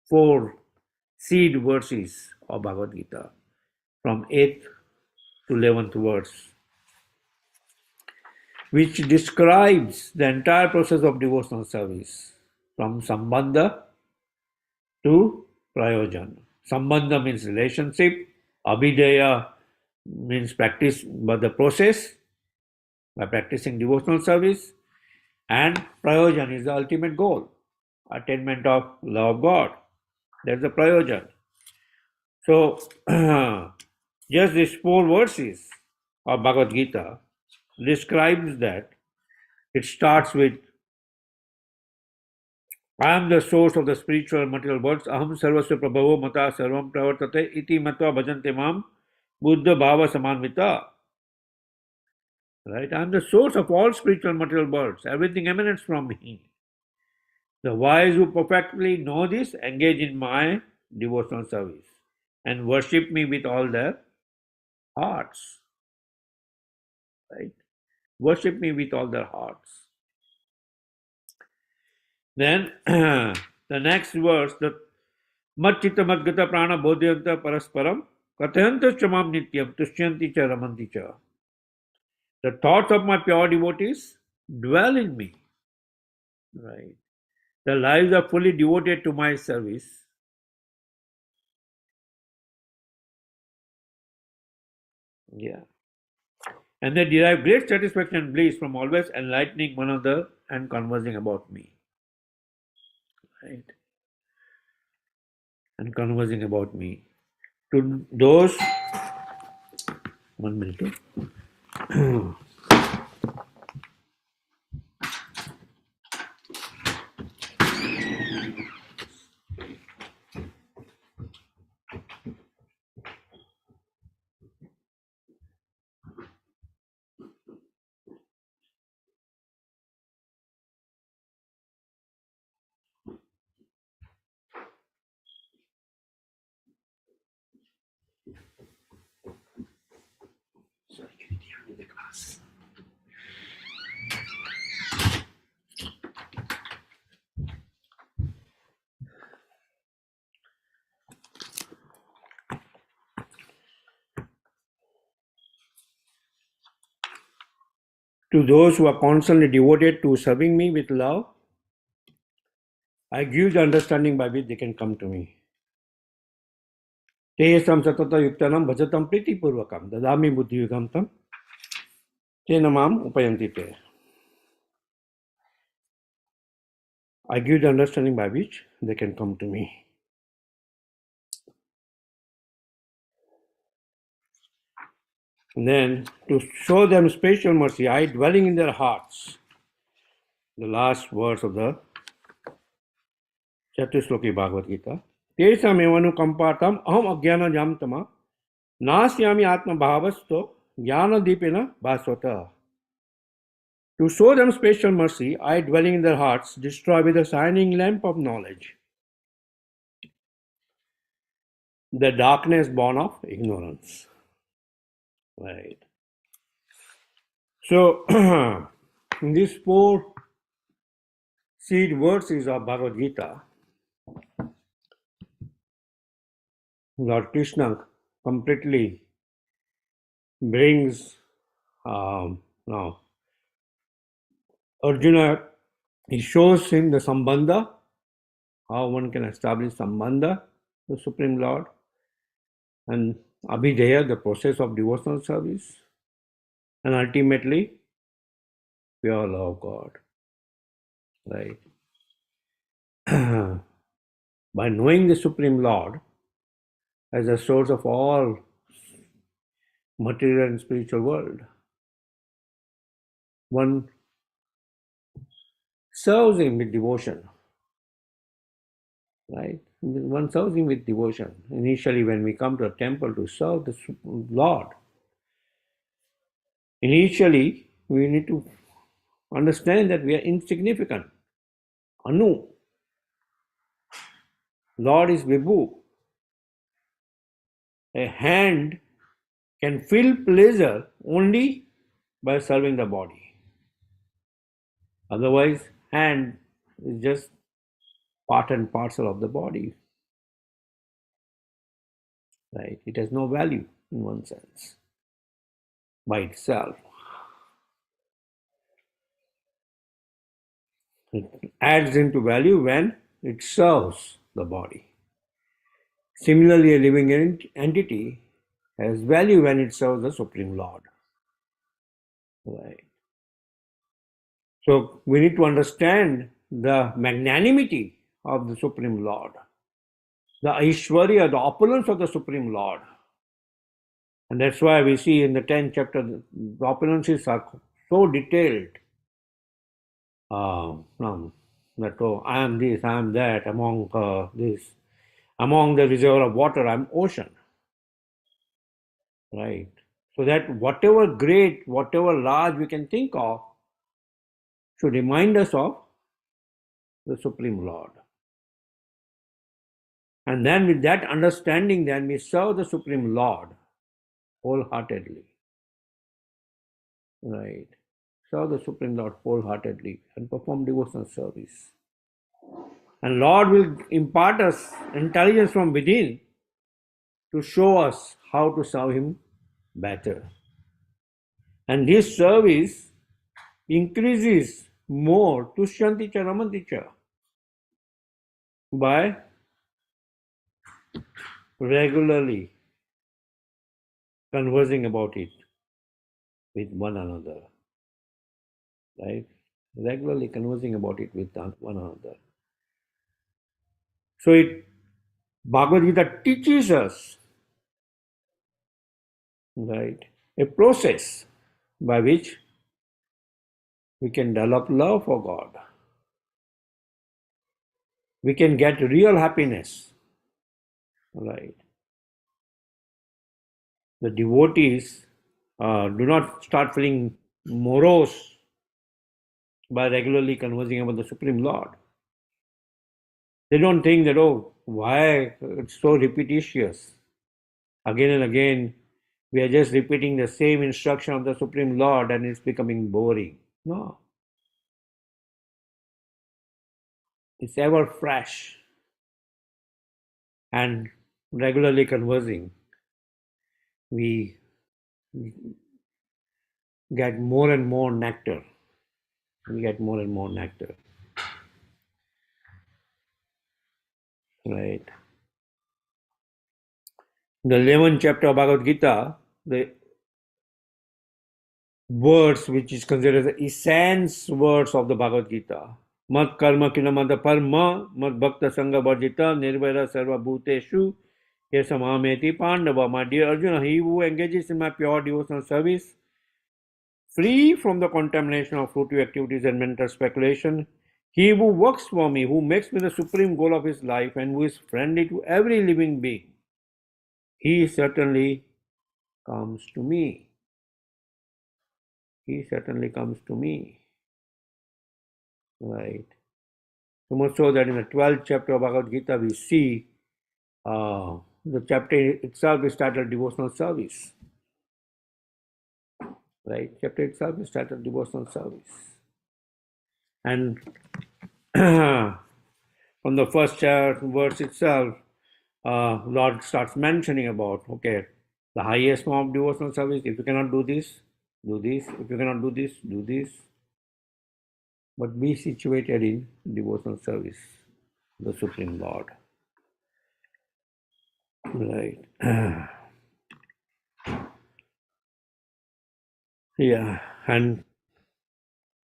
4 seed verses of Bhagavad Gita, from 8th to 11th verse, which describes the entire process of devotional service, from Sambandha to Prayojan. Sambandha means relationship, Abhideya means practice, but the process by practicing devotional service, and Prayojan is the ultimate goal, attainment of love of God. That's the Prayojan. So, just these 4 verses of Bhagavad Gita describes that. It starts with, I am the source of the spiritual material worlds. Aham sarvasya prabhavo mata sarvam pravartate iti matva bhajante mam buddha bhava samanvita. Right? I am the source of all spiritual material worlds. Everything emanates from me. The wise who perfectly know this engage in my devotional service and worship me with all their hearts. Right? Worship me with all their hearts. Then the next verse, the Matchitta Madgata Prana Bodhyanta Parasparam Kathayanta Chamam Nityam Tushyanti Cha Ramanti Cha. The thoughts of my pure devotees dwell in me. Right. The lives are fully devoted to my service. Yeah. And they derive great satisfaction and bliss from always enlightening one another and conversing about me. Right. And conversing about me. To those, 1 minute. To those who are constantly devoted to serving me with love, I give the understanding by which they can come to me. Tesam satata yuktanam bhajatam pritipurvakam dadami buddhiyugam tam tena mam upayanti te. I give the understanding by which they can come to me. And then, to show them special mercy, I dwelling in their hearts. The last verse of the Chatusloki Bhagavadgita. Tesam evanukampatam aham ajnana jamtama nasyami atma bhavasto jnana dipena bhasvata. To show them special mercy, I dwelling in their hearts destroy with a shining lamp of knowledge the darkness born of ignorance. Right. So, in these 4 seed verses of Bhagavad Gita, Lord Krishna completely brings now Arjuna, he shows him the sambandha, how one can establish sambandha, the Supreme Lord, and abhidheya, the process of devotional service, and ultimately pure love of God. Right. By knowing the Supreme Lord as the source of all material and spiritual world, one serves him with devotion. Right? One serves him with devotion. Initially, when we come to a temple to serve the Lord, initially we need to understand that we are insignificant. Anu. Lord is Vibhu. A hand can feel pleasure only by serving the body. Otherwise, hand is just part and parcel of the body. Right? It has no value in one sense by itself. It adds into value when it serves the body. Similarly, a living entity has value when it serves the Supreme Lord. Right. So we need to understand the magnanimity of the Supreme Lord, the Aishwarya, the opulence of the Supreme Lord. And that's why we see in the 10th chapter, the opulences are so detailed. That, oh, I am this, I am that, among this. Among the reservoir of water, I am ocean. Right. So that whatever great, whatever large we can think of should remind us of the Supreme Lord. And then with that understanding, then we serve the Supreme Lord wholeheartedly. Right. Serve the Supreme Lord wholeheartedly and perform devotional service. And Lord will impart us intelligence from within to show us how to serve Him better. And this service increases more tushyanti cha ramanti cha by regularly conversing about it with one another. Right? Regularly conversing about it with one another. So Bhagavad Gita teaches us, right, a process by which we can develop love for God. We can get real happiness. Right. The devotees do not start feeling morose by regularly conversing about the Supreme Lord. They don't think that, oh, why it's so repetitious. Again and again, we are just repeating the same instruction of the Supreme Lord and it's becoming boring. No. It's ever fresh and regularly conversing. We get more and more nectar. We get more and more nectar. Right. The 11th chapter of Bhagavad Gita, the words which is considered the essence words of the Bhagavad Gita. Mat karma kinamada parma, mat bhakta sangha varjita, nirvaira sarva bhuteshu, yesamameti pandava. My dear Arjuna, he who engages in my pure devotional service, free from the contamination of fruitive activities and mental speculation, he who works for me, who makes me the supreme goal of his life, and who is friendly to every living being, he certainly comes to me. He certainly comes to me. Right. So much so that in the 12th chapter of Bhagavad Gita, we see the chapter itself is titled Devotional Service. Right? Chapter itself is titled Devotional Service. And from the first verse itself, Lord starts mentioning about, okay, the highest form of devotional service. If you cannot do this, do this. If you cannot do this, do this. But be situated in devotional service, the Supreme Lord. Right. Yeah. And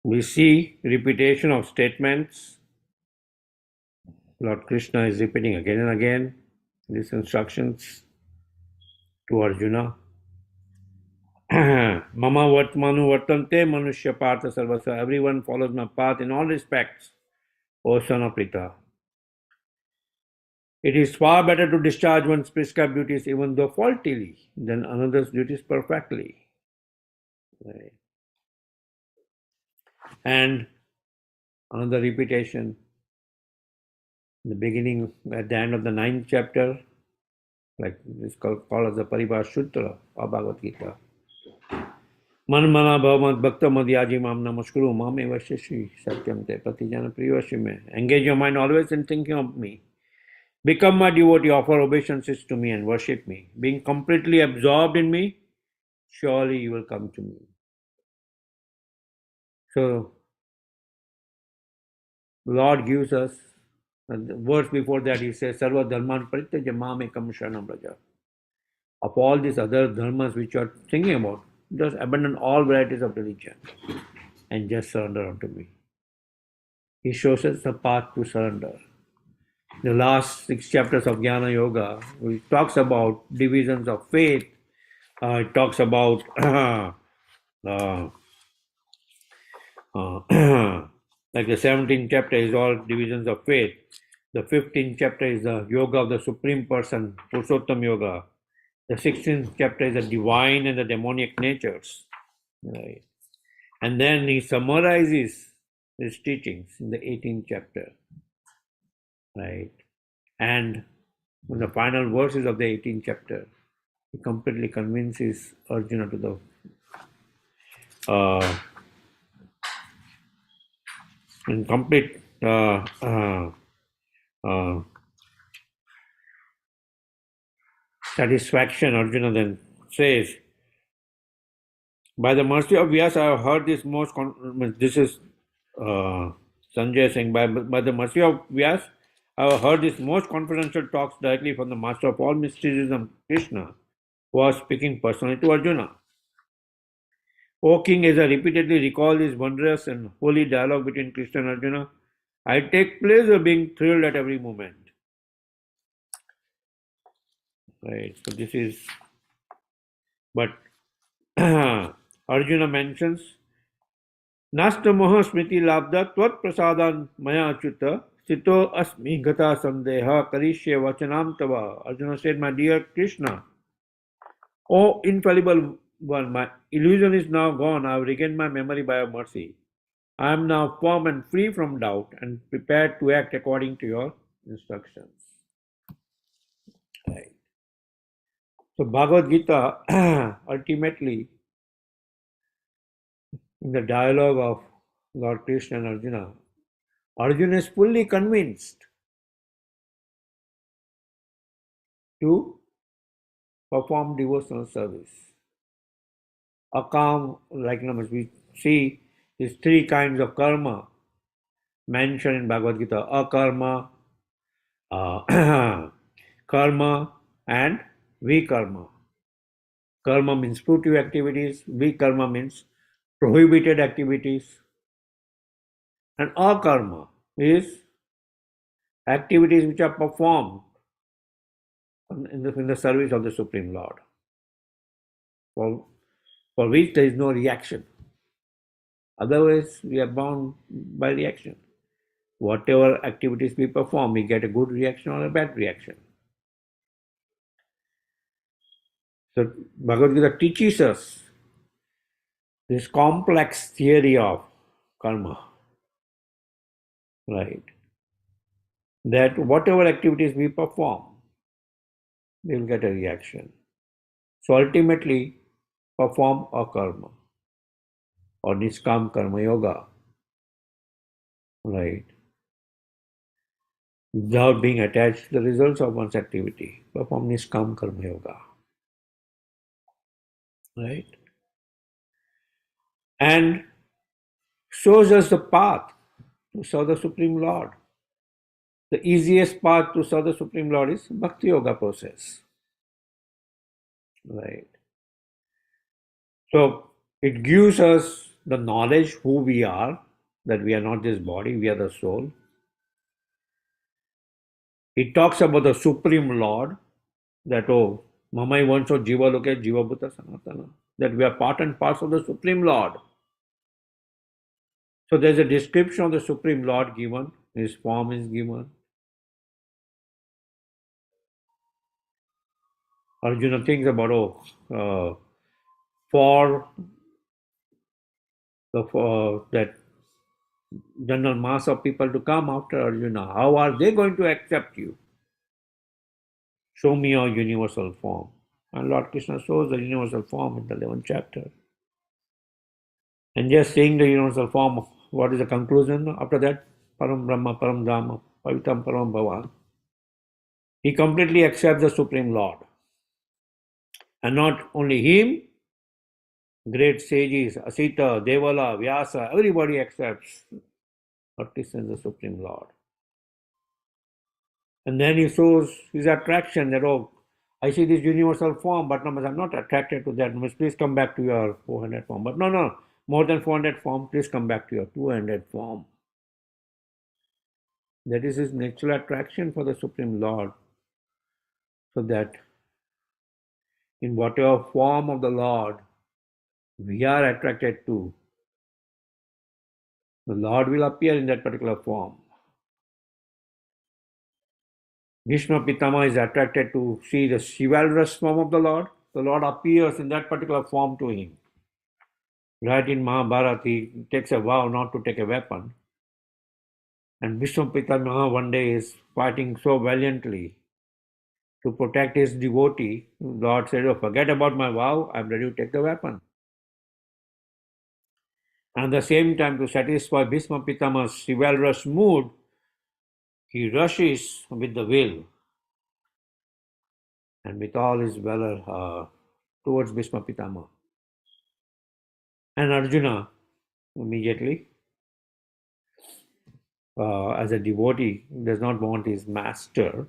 we see repetition of statements. Lord Krishna is repeating again and again these instructions to Arjuna. Mama Vatmanu Vartante Manushya Partha Sarvasa. Everyone follows my path in all respects, O son of Pritha. It is far better to discharge one's prescribed duties even though faultily than another's duties perfectly. Right. And another repetition in the beginning, at the end of the 9th chapter, like it's called as the Paribhas Sutra of Bhagavad Gita. Man mana bhavat bhakta madhyaji mam namaskuru mame vashishi satyam te pratijana priyashime. Engage your mind always in thinking of me. Become my devotee, offer obeisances to me and worship me. Being completely absorbed in me, surely you will come to me. So, the Lord gives us, the verse before that he says, Sarva dharman parityaja mamekam sharanam braja. Of all these other dharmas which you are thinking about, just abandon all varieties of religion and just surrender unto me. He shows us the path to surrender. The last 6 chapters of Jnana Yoga, which talks about divisions of faith. It talks about like the 17th chapter is all divisions of faith. The 15th chapter is the yoga of the Supreme Person, Purushottam Yoga. The 16th chapter is the divine and the demonic natures. Right. And then he summarizes his teachings in the 18th chapter. Right. And in the final verses of the 18th chapter, he completely convinces Arjuna to the in complete satisfaction. Arjuna then says, by the mercy of Vyasa, I have heard this most, this is Sanjay saying, by the mercy of Vyasa, I have heard this most confidential talks directly from the master of all mysticism, Krishna, who was speaking personally to Arjuna. O King, as I repeatedly recall this wondrous and holy dialogue between Krishna and Arjuna, I take pleasure being thrilled at every moment. Right, so this is, but Arjuna mentions, Nasta moha smriti labda tvat prasadan maya chuta sito asmi gata sandeha karishye vachanam tava. Arjuna said, my dear Krishna, O infallible one, my illusion is now gone. I have regained my memory by your mercy. I am now firm and free from doubt and prepared to act according to your instructions. Right. So Bhagavad Gita ultimately, in the dialogue of Lord Krishna and Arjuna, Arjuna is fully convinced to perform devotional service. Akam, like we see, is three kinds of karma mentioned in Bhagavad Gita: akarma, karma, and vikarma. Karma means fruitive activities, vikarma means prohibited activities, and akarma is activities which are performed in the service of the Supreme Lord, for which there is no reaction. Otherwise, we are bound by reaction. Whatever activities we perform, we get a good reaction or a bad reaction. So Bhagavad Gita teaches us this complex theory of karma, right? That whatever activities we perform, we will get a reaction. So ultimately, perform a karma or niskam karma yoga, right? Without being attached to the results of one's activity, perform niskam karma yoga, right? And shows us the path to serve the Supreme Lord. The easiest path to serve the Supreme Lord is Bhakti Yoga process, right? So it gives us the knowledge who we are, that we are not this body, we are the soul. It talks about the Supreme Lord, that Mamai Vanso Jiva Loke Jiva Bhuta Sanatana, that we are part and parcel of the Supreme Lord. So there's a description of the Supreme Lord given, his form is given. Arjuna thinks about, for that general mass of people to come after Arjuna, how are they going to accept you? Show me your universal form. And Lord Krishna shows the universal form in the 11th chapter. And just seeing the universal form, what is the conclusion after that? Param Brahma, Param Dhamma, Pavitam Param Bhavan. He completely accepts the Supreme Lord. And not only him, great sages, Asita, Devala, Vyasa, everybody accepts Lord Krishna is the Supreme Lord. And then he shows his attraction that, I see this universal form, but no, I'm not attracted to that. Please come back to your 400 form. But no, more than 400 form, please come back to your 200 form. That is his natural attraction for the Supreme Lord. So that in whatever form of the Lord we are attracted to, the Lord will appear in that particular form. Bhishma Pitama is attracted to see the chivalrous form of the Lord. The Lord appears in that particular form to him. Right in Mahabharata, he takes a vow not to take a weapon. And Bhishma Pitama one day is fighting so valiantly to protect his devotee. Lord said, forget about my vow, I'm ready to take the weapon. And at the same time, to satisfy Bhishma Pitama's chivalrous mood, he rushes with the will and with all his valor towards Bhishma Pitama. And Arjuna immediately, as a devotee, does not want his master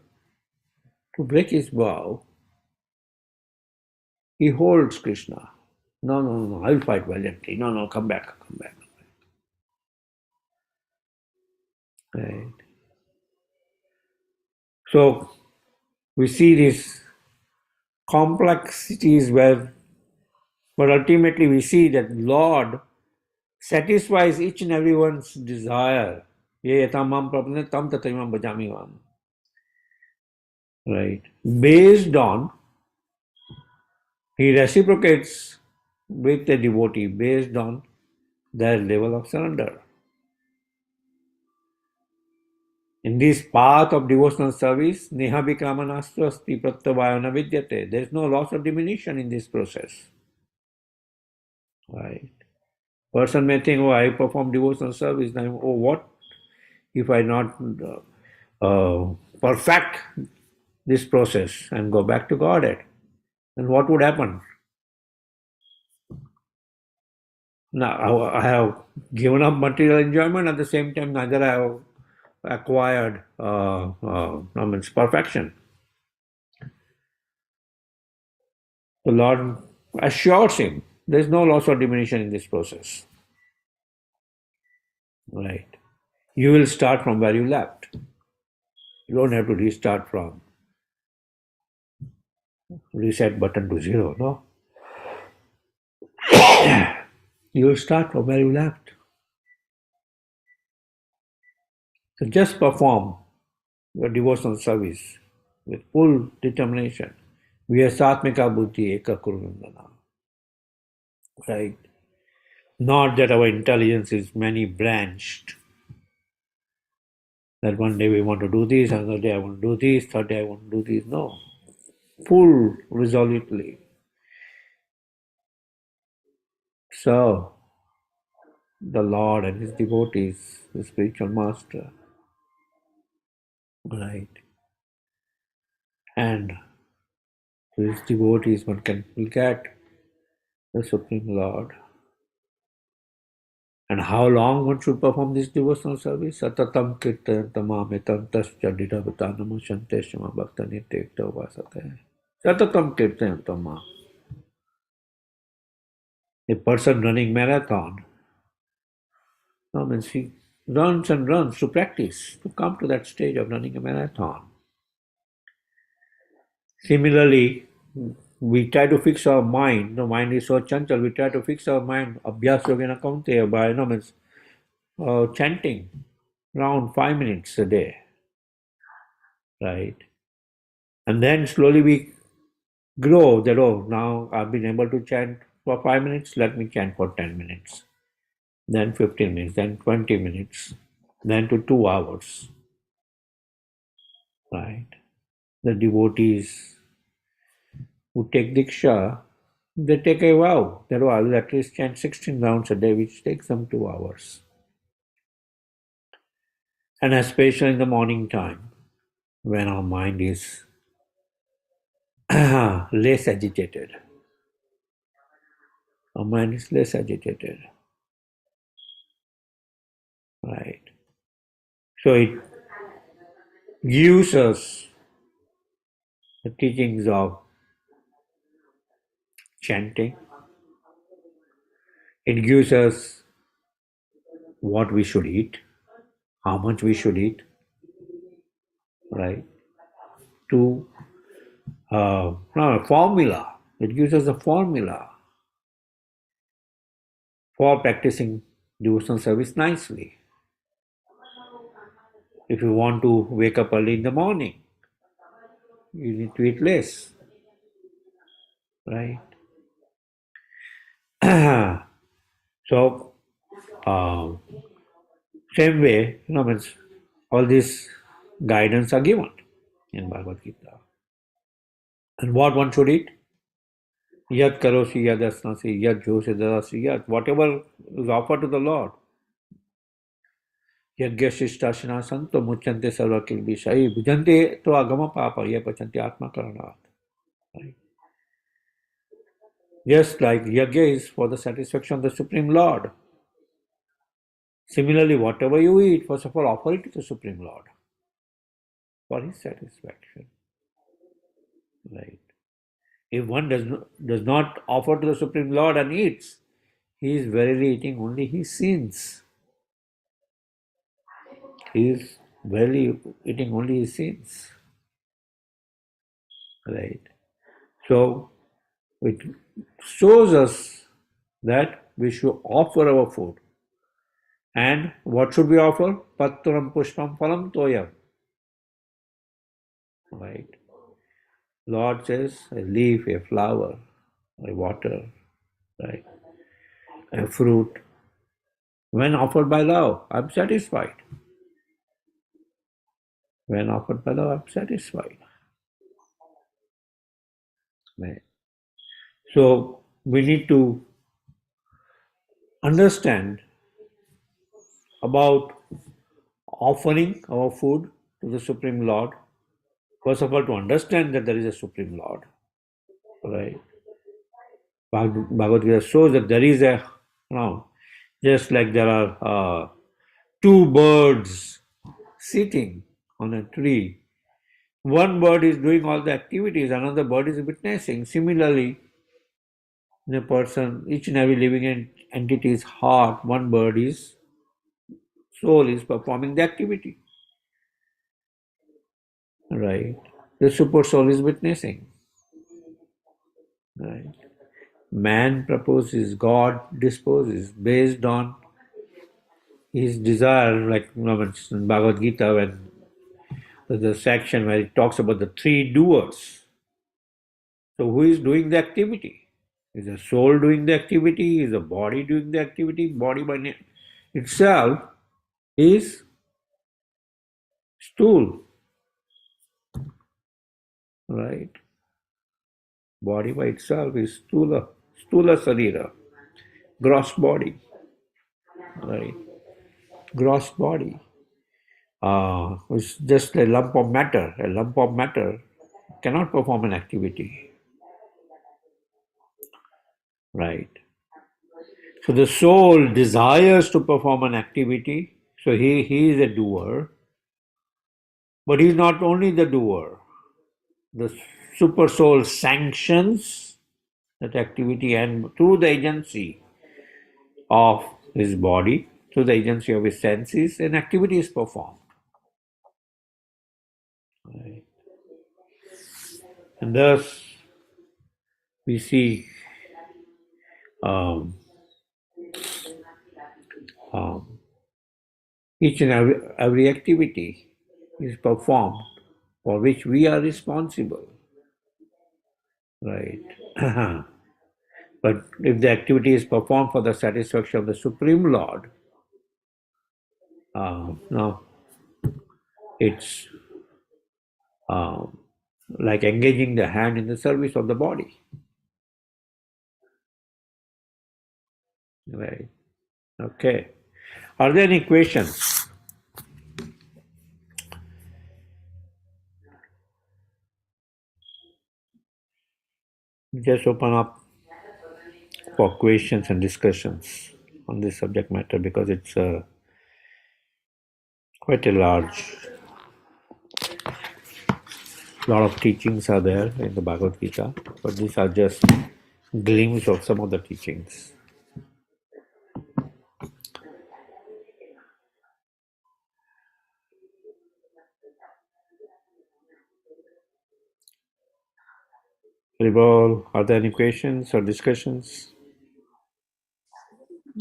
to break his vow. He holds Krishna. No, I will fight valiantly. No, come back. Right. So we see these complexities but ultimately we see that Lord satisfies each and everyone's desire. Right. Based on, he reciprocates with the devotee based on their level of surrender. In this path of devotional service, neha vikramanastu asti pratyavayana vidyate. There is no loss or diminution in this process. Right? Person may think, oh, I perform devotional service. Now, oh, what if I not perfect this process and go back to Godhead? Then what would happen? Now, I have given up material enjoyment, at the same time, neither I have acquired perfection. The Lord assures him there is no loss or diminution in this process. Right? You will start from where you left. You don't have to restart from reset button to zero, no? You will start from where you left. So just perform your devotional service with full determination. Vyasatmika buddhi eka kurundana. Right? Not that our intelligence is many branched. That one day we want to do this, another day I want to do this, third day I want to do this. No. Full resolutely. So, the Lord and His devotees, the spiritual master. Right. And to His devotees one can get the Supreme Lord. And how long one should perform this devotional service? Satatam kirtayantamamitam tascha didavatanama shanteshama bhaktani tekta vasate. Satatam kirtayantama. A person running marathon, no, means he runs and runs to practice, to come to that stage of running a marathon. Similarly, we try to fix our mind. The mind is so chanchal. We try to fix our mind. Abhyas yogena kaunteya by means chanting around 5 minutes a day, right? And then slowly we grow that, oh, now I've been able to chant for 5 minutes. Let me chant for 10 minutes, then 15 minutes, then 20 minutes, then to 2 hours, right? The devotees who take Diksha, they take a vow that I will at least chant 16 rounds a day, which takes them 2 hours. And especially in the morning time, when our mind is less agitated. Our mind is less agitated. Right. So it gives us the teachings of chanting. It gives us what we should eat, how much we should eat, right? To a formula. It gives us a formula for practicing devotional service nicely. If you want to wake up early in the morning, you need to eat less, right? So, same way, means all these guidance are given in Bhagavadgita. And what one should eat? Yad karosi, yad asnasi, yad josi, dadasi, yad. Whatever is offered to the Lord. Yagya shishtasana santo muchante sarva kilbishai bhujante to agama papa ye pachanti atma karanat. Right? Just like yagya is for the satisfaction of the Supreme Lord. Similarly, whatever you eat, first of all, offer it to the Supreme Lord for His satisfaction. Right? If one does not offer to the Supreme Lord and eats, he is verily eating only his sins. He is verily eating only his sins. Right? So, it shows us that we should offer our food. And what should we offer? Patram pushpam phalam toyam. Right? Lord says a leaf, a flower, a water, right? A fruit. When offered by love, I'm satisfied. When offered by love, I'm satisfied. Right. So we need to understand about offering our food to the Supreme Lord. First of all, to understand that there is a Supreme Lord. Right. Bhagavad Gita shows that there is a, just like there are two birds sitting on a tree. One bird is doing all the activities, another bird is witnessing. Similarly, in a person, each and every living entity's heart, one bird is, soul is performing the activity. Right. The super soul is witnessing. Right. Man proposes, God disposes based on his desire, like in Bhagavad Gita, when there's a section where it talks about the three doers. So who is doing the activity? Is the soul doing the activity? Is the body doing the activity? Body by itself is stool, right? Body by itself is stula sarira, gross body, right? Gross body. It's just a lump of matter. A lump of matter cannot perform an activity, right? So the soul desires to perform an activity. So he is a doer, but he's not only the doer. The super soul sanctions that activity, and through the agency of his body, through the agency of his senses, an activity is performed. Right? And thus we see um, um, each and every activity is performed for which we are responsible. Right? But if the activity is performed for the satisfaction of the Supreme Lord, now it's like engaging the hand in the service of the body. Right. Okay. Are there any questions? Just open up for questions and discussions on this subject matter, because it's quite a large. Lot of teachings are there in the Bhagavad Gita, but these are just glimpses of some of the teachings. Ribol, are there any questions or discussions?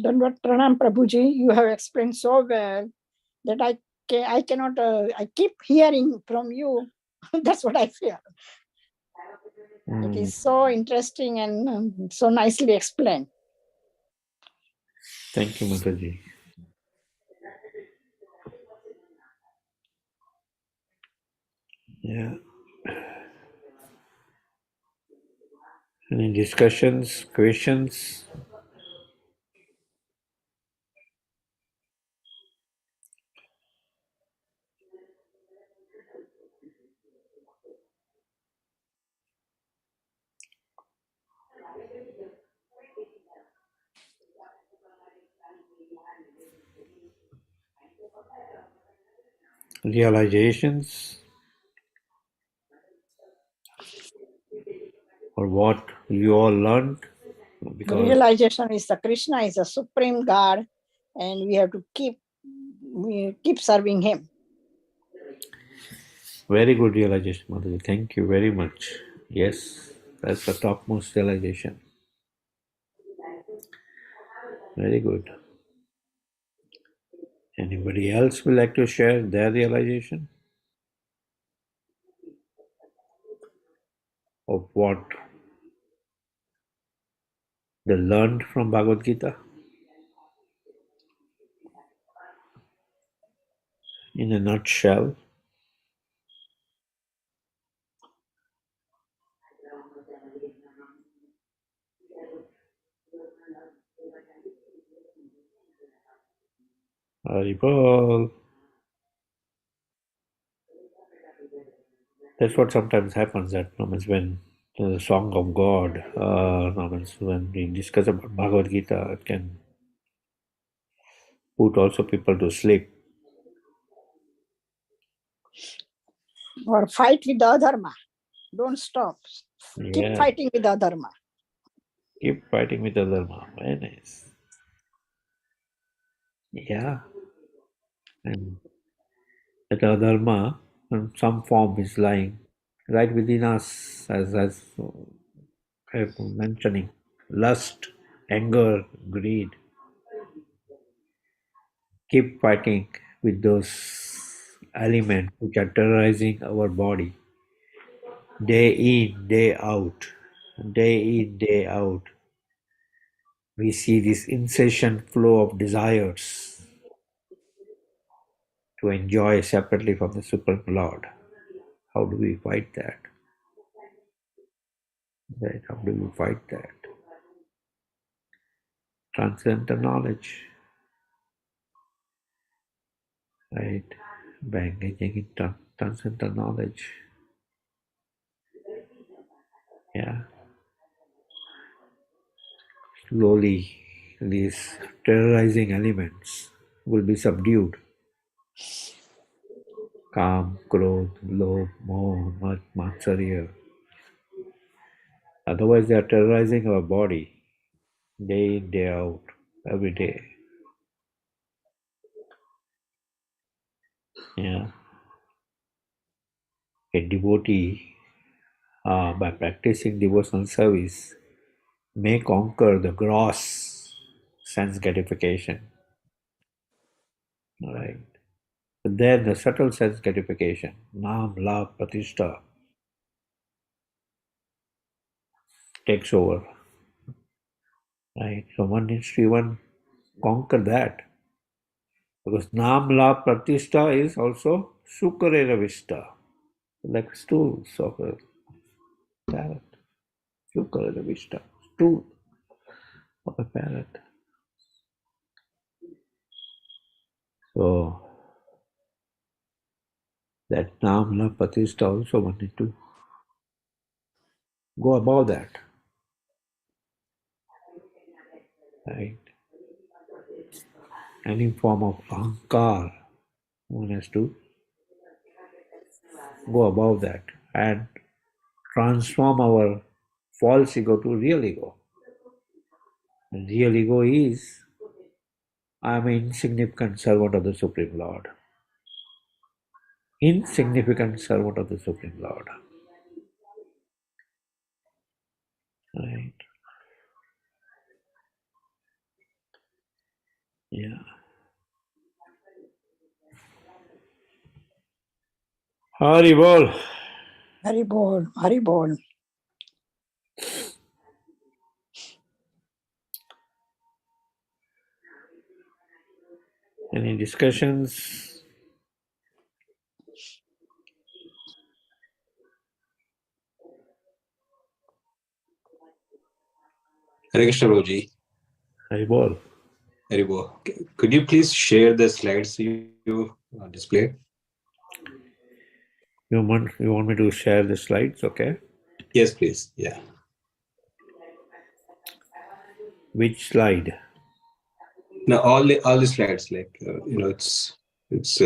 Dandvat Pranam Prabhuji, you have explained so well that I cannot, I keep hearing from you. That's what I feel. It is so interesting and so nicely explained. Thank you, Mataji. Yeah. Any discussions, questions? Realizations? Or what you all learned? The realization is that Krishna is a supreme God, and we have to keep serving him. Very good realization, Madhuri. Thank you very much. Yes, that's the topmost realization. Very good. Anybody else would like to share their realization of what they learned from Bhagavad Gita? In a nutshell. Haribol. That's what sometimes happens. That moments when the song of God, moments when we discuss about Bhagavad Gita, it can put also people to sleep. Or fight with the adharma. Don't stop. Keep Yeah, fighting with the adharma. keep fighting with the dharma. Very nice. Yeah, and that adharma in some form is lying right within us, as I'm mentioning. Lust, anger, greed. Keep fighting with those elements which are terrorizing our body day in, day out. Day in, day out. We see this incessant flow of desires to enjoy separately from the Supreme Lord. How do we fight that? Right? How do we fight that? Transcendental knowledge, right? By engaging in transcendental knowledge. Yeah. Slowly, these terrorizing elements will be subdued. Calm, Krodh, Lobh, Moh, Matsarya. Otherwise, they are terrorizing our body day in, day out, every day. Yeah. A devotee, by practicing devotional service, may conquer the gross sense gratification. Right. But then the subtle sense gratification, Nam, Love, Pratishtha, takes over. Right. So one needs to even conquer that. Because Nam, Love, Pratishtha is also Sukarera Vista, like stools of a parrot. Sukarera Vista, stool of a parrot. So that Nam, Love, Pratishtha also one need to go above that. Right. Any form of ahankar, one has to go above that and transform our false ego to real ego. And real ego is, I am an insignificant servant of the Supreme Lord. Insignificant servant of the Supreme Lord. Right? Yeah. Hari Bol. Haribol, Haribol. Any discussions? Hare Krishna Prabhuji. Hari Bol. Haribo. Could you please share the slides you displayed? You want me to share the slides? Okay. Yes, please. Yeah. Which slide? Now all the slides, like it's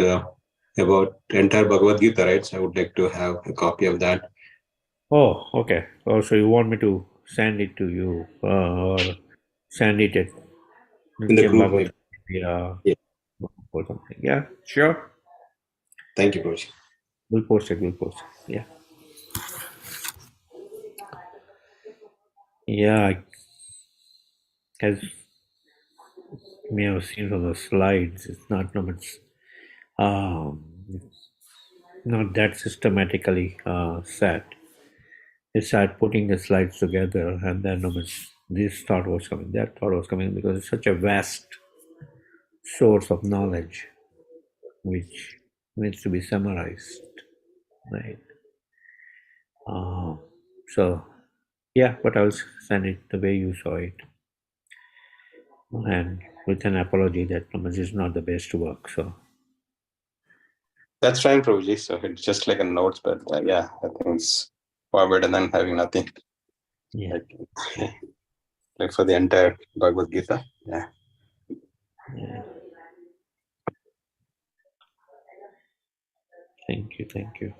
about entire Bhagavad Gita, right? So I would like to have a copy of that. Oh, okay. Oh, so you want me to send it to you or send it at In the group, maybe. Yeah, Yeah. or something. Yeah, sure. Thank you, Prabhuji. We'll post it. Yeah. Yeah, as you may have seen from the slides, it's not um, not that systematically set. They started putting the slides together, and then this thought was coming, that thought was coming, because it's such a vast source of knowledge which needs to be summarized, right? So, yeah, but I'll send it the way you saw it. and with an apology that this is not the best work. So That's fine, Prabhuji. So it's just like a notes, but yeah, I think it's far better than having nothing. yeah, Like for the entire Bhagavad Gita. Yeah. yeah. Thank you.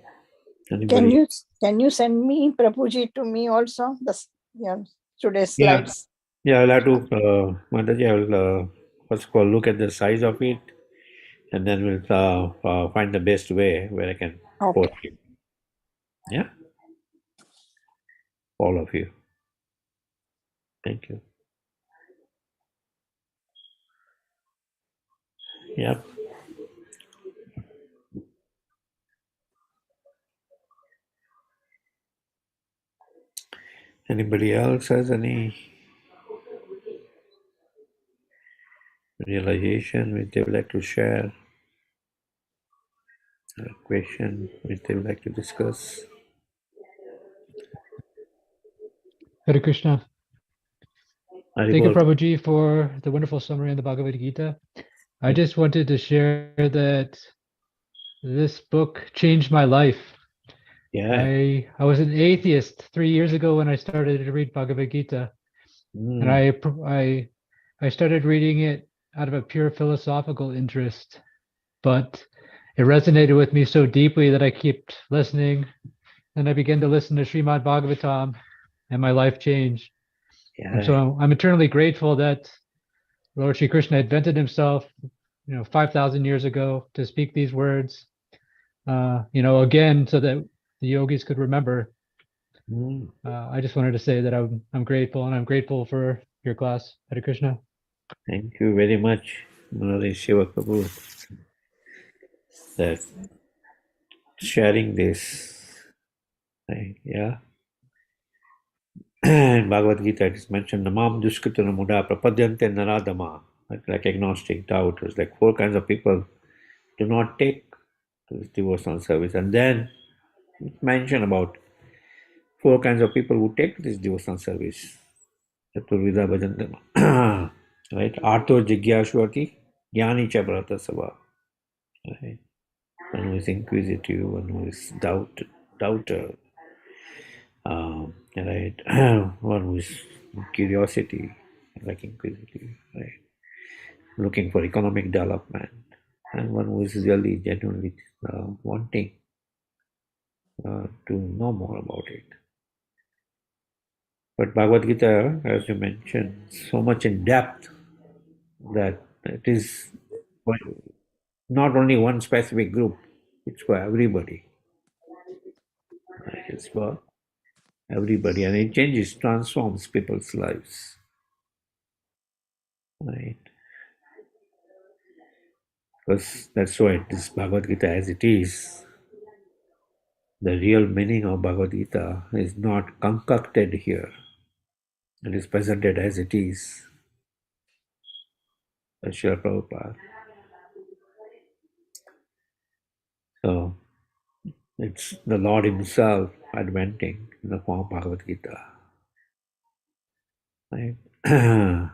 Anybody? Can you send me Prabhuji to me also? Today's Yeah. slides. Yeah, I'll have to, Mataji, I will first of all look at the size of it, and then we'll find the best way where I can post Okay. it. Yeah, all of you. Thank you. Yep. Anybody else has any realization which they would like to share? A question which they would like to discuss? Hare Krishna. Thank you, Haribol. Prabhuji, for the wonderful summary in the Bhagavad Gita. I Yeah. just wanted to share that this book changed my life. Yeah. I was an atheist 3 years ago when I started to read Bhagavad Gita, and I started reading it out of a pure philosophical interest, but it resonated with me so deeply that I kept listening, and I began to listen to Srimad Bhagavatam, and my life changed. Yeah. And so I'm eternally grateful that Lord Shri Krishna invented himself, 5,000 years ago to speak these words, again, so that the yogis could remember. I just wanted to say that I'm grateful, and I'm grateful for your class. Hare Krishna. Thank you very much, Murali Shiva Prabhu, that sharing this. Right? Yeah. In Bhagavad Gita, it is mentioned, Namam Dushkritana Muda Prapadyante Naradama, like agnostic, doubters, like 4 kinds of people do not take this devotional service. And then it's mentioned about 4 kinds of people who take this devotional service. Chaturvida Bhajantama. Right? Artho Jigyashvati, Jnani Cha Bharata Sabha. Right? One who is inquisitive, one who is doubter, right? One who is curiosity, like inquisitive, right? Looking for economic development, and one who is really genuinely wanting to know more about it. But Bhagavad Gita, as you mentioned, so much in depth that it is not only one specific group, it's for everybody. Right? It's for everybody, and it changes, transforms people's lives. Right? Because that's why this Bhagavad Gita as it is, the real meaning of Bhagavad Gita is not concocted here. It is presented as it is. By Srila Prabhupada. So it's the Lord Himself adventing in the form of Bhagavad Gita. Right? Yeah.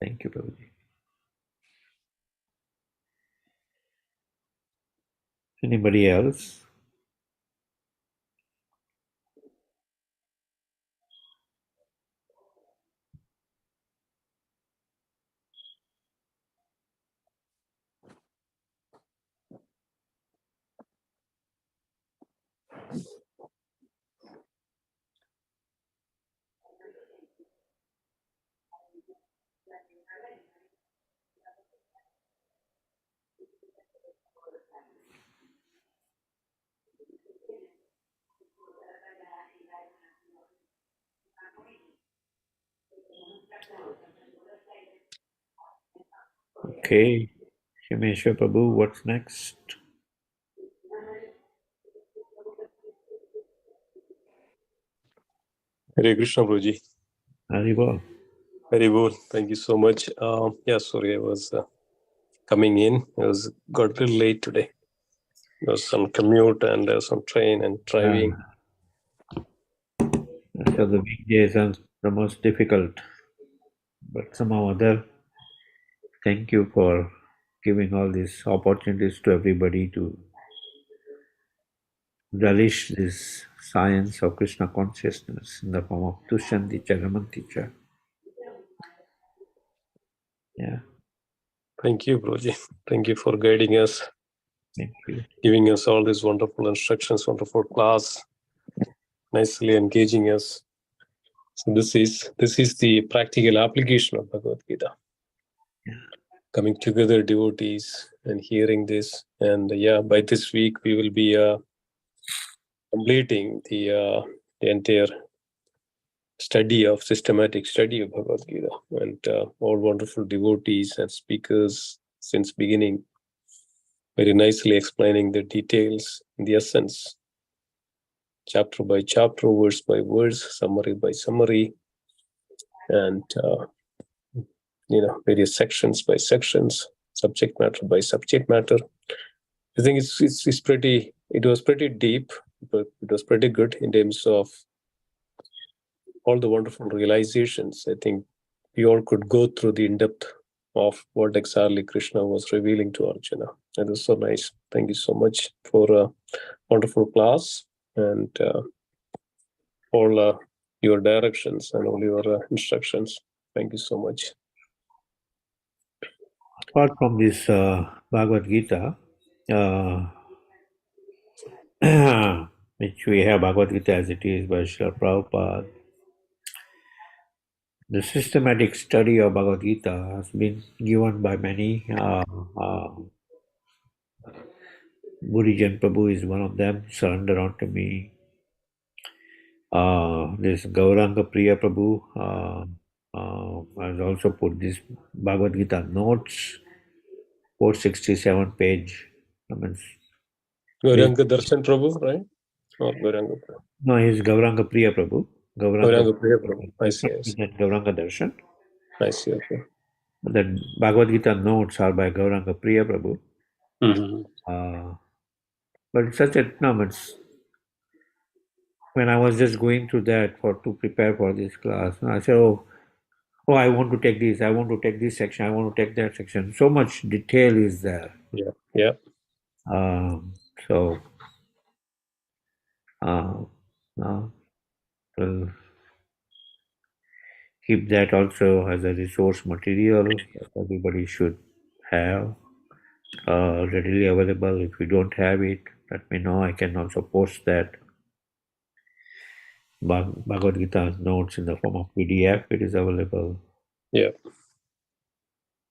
Thank you, Prabhuji. Anybody else? Okay. Shimeshwar Prabhu, what's next? Hare Krishna, Prabhuji. Haribol. Very well. Thank you so much. Sorry, I was coming in. I got a little late today. There was some commute and there was some train and driving. So the weekdays and the most difficult. But somehow other, thank you for giving all these opportunities to everybody to relish this science of Krishna consciousness in the form of Tushan teacher, Raman teacher. Yeah, Thank you, Broji. Thank you for guiding us, thank you. giving us all these wonderful instructions, wonderful class, nicely engaging us. So this is the practical application of Bhagavad Gita. Yeah. Coming together, devotees, and hearing this. And by this week we will be completing the entire systematic study of Bhagavad Gita, and all wonderful devotees and speakers since beginning, very nicely explaining the details, the essence, chapter by chapter, verse by verse, summary by summary, and various sections by sections, subject matter by subject matter. I think it was pretty deep, but it was pretty good in terms of all the wonderful realizations. I think we all could go through the in-depth of what exactly Krishna was revealing to Arjuna. That was so nice. Thank you so much for a wonderful class and all your directions and all your instructions. Thank you so much. Apart from this Bhagavad Gita, which we have Bhagavad Gita as it is by Srila Prabhupada, the systematic study of Bhagavad Gita has been given by many. Burijan Prabhu is one of them, surrender unto me. This Gauranga Priya Prabhu has also put this Bhagavad Gita notes, 467 page. Gauranga Darshan Prabhu, right? Or Gauranga Prabhu? No, he's Gauranga Priya Prabhu. Gauranga Priya Prabhu. I see. Gauranga Darshan. I see, okay. The Bhagavad Gita notes are by Gauranga Priya Prabhu. Mm-hmm. But it's such a when I was just going through that to prepare for this class, I said, oh, I want to take this, I want to take this section, I want to take that section. So much detail is there. Yeah. So we'll keep that also as a resource material that everybody should have readily available. If you don't have it, let me know. I can also post that Bhagavad Gita notes in the form of PDF. It is available. Yeah.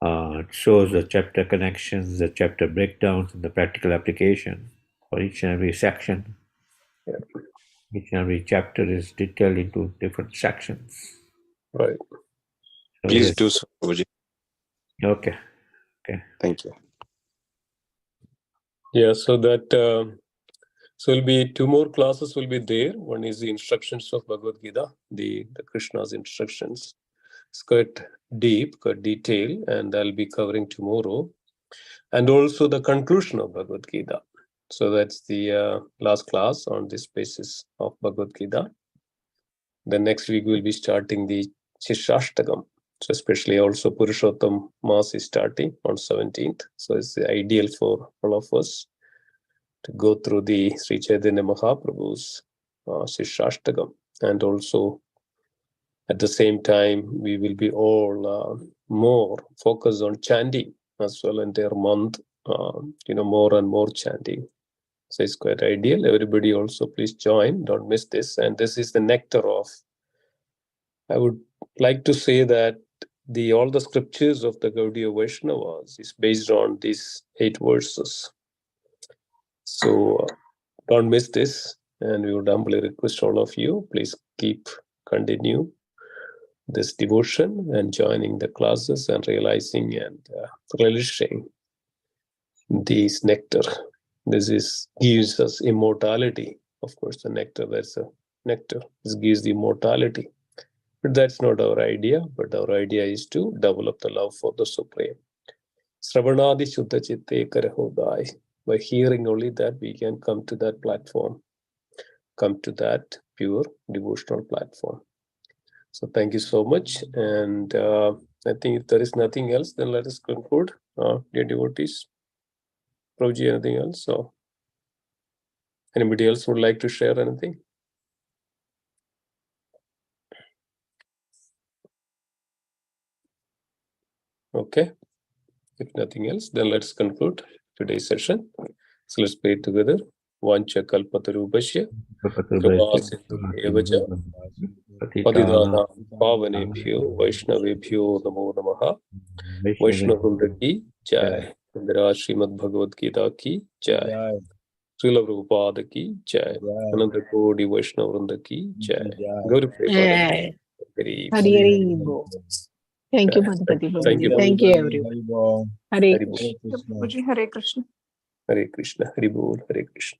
It shows the chapter connections, the chapter breakdowns, and the practical application for each and every section. Yeah. Each and every chapter is detailed into different sections. Right. So Please do so, Prabhuji. Okay. Thank you. Yeah, so that so will be two more classes will be there. One is the instructions of Bhagavad Gita, the Krishna's instructions. It's quite deep, quite detailed, and I'll be covering tomorrow. And also the conclusion of Bhagavad Gita. So that's the last class on this basis of Bhagavad Gita. The next week we'll be starting the Shishashtagam. So especially also Purushottam Mass is starting on 17th. So it's ideal for all of us to go through the Sri Chaitanya Mahaprabhu's Shishashtagam. And also at the same time, we will be all more focused on chanting as well in their month, more and more chanting. So it's quite ideal. Everybody also please join. Don't miss this. And this is the nectar of, I would like to say that all the scriptures of the Gaudiya Vaishnavas is based on these 8 verses. So don't miss this. And we would humbly request all of you, please continue this devotion and joining the classes and realizing and relishing this nectar. This gives us immortality. Of course, the nectar, that's a nectar. This gives the immortality. But that's not our idea, but our idea is to develop the love for the Supreme. Sravanadi Shuddha Chitte Karahodai. By hearing only that, we can come to that platform, come to that pure devotional platform. So thank you so much. And I think if there is nothing else, then let us conclude. Dear devotees, Prabhuji, anything else? So anybody else would like to share anything? Okay. If nothing else, then let's conclude today's session. So let's pray together. Vancha kalpatarubhasya kripasindhu evacha padidana pavanebhyo vaishnavebhyo namo namaha. Vaishnavavrinda ki jai. Indra Srimad Bhagavad Gita ki jai. Srila Prabhupada ki jai. Ananda Kodi Vaishnavavrinda ki jai. Gauri Prabhupada. Hari Hari Bo. Thank you, Madhupati. Thank you. Thank you, everyone. Hare Hari Bol. Krishna. Hare Krishna. Hare Krishna. Hari Bol. Hare Krishna.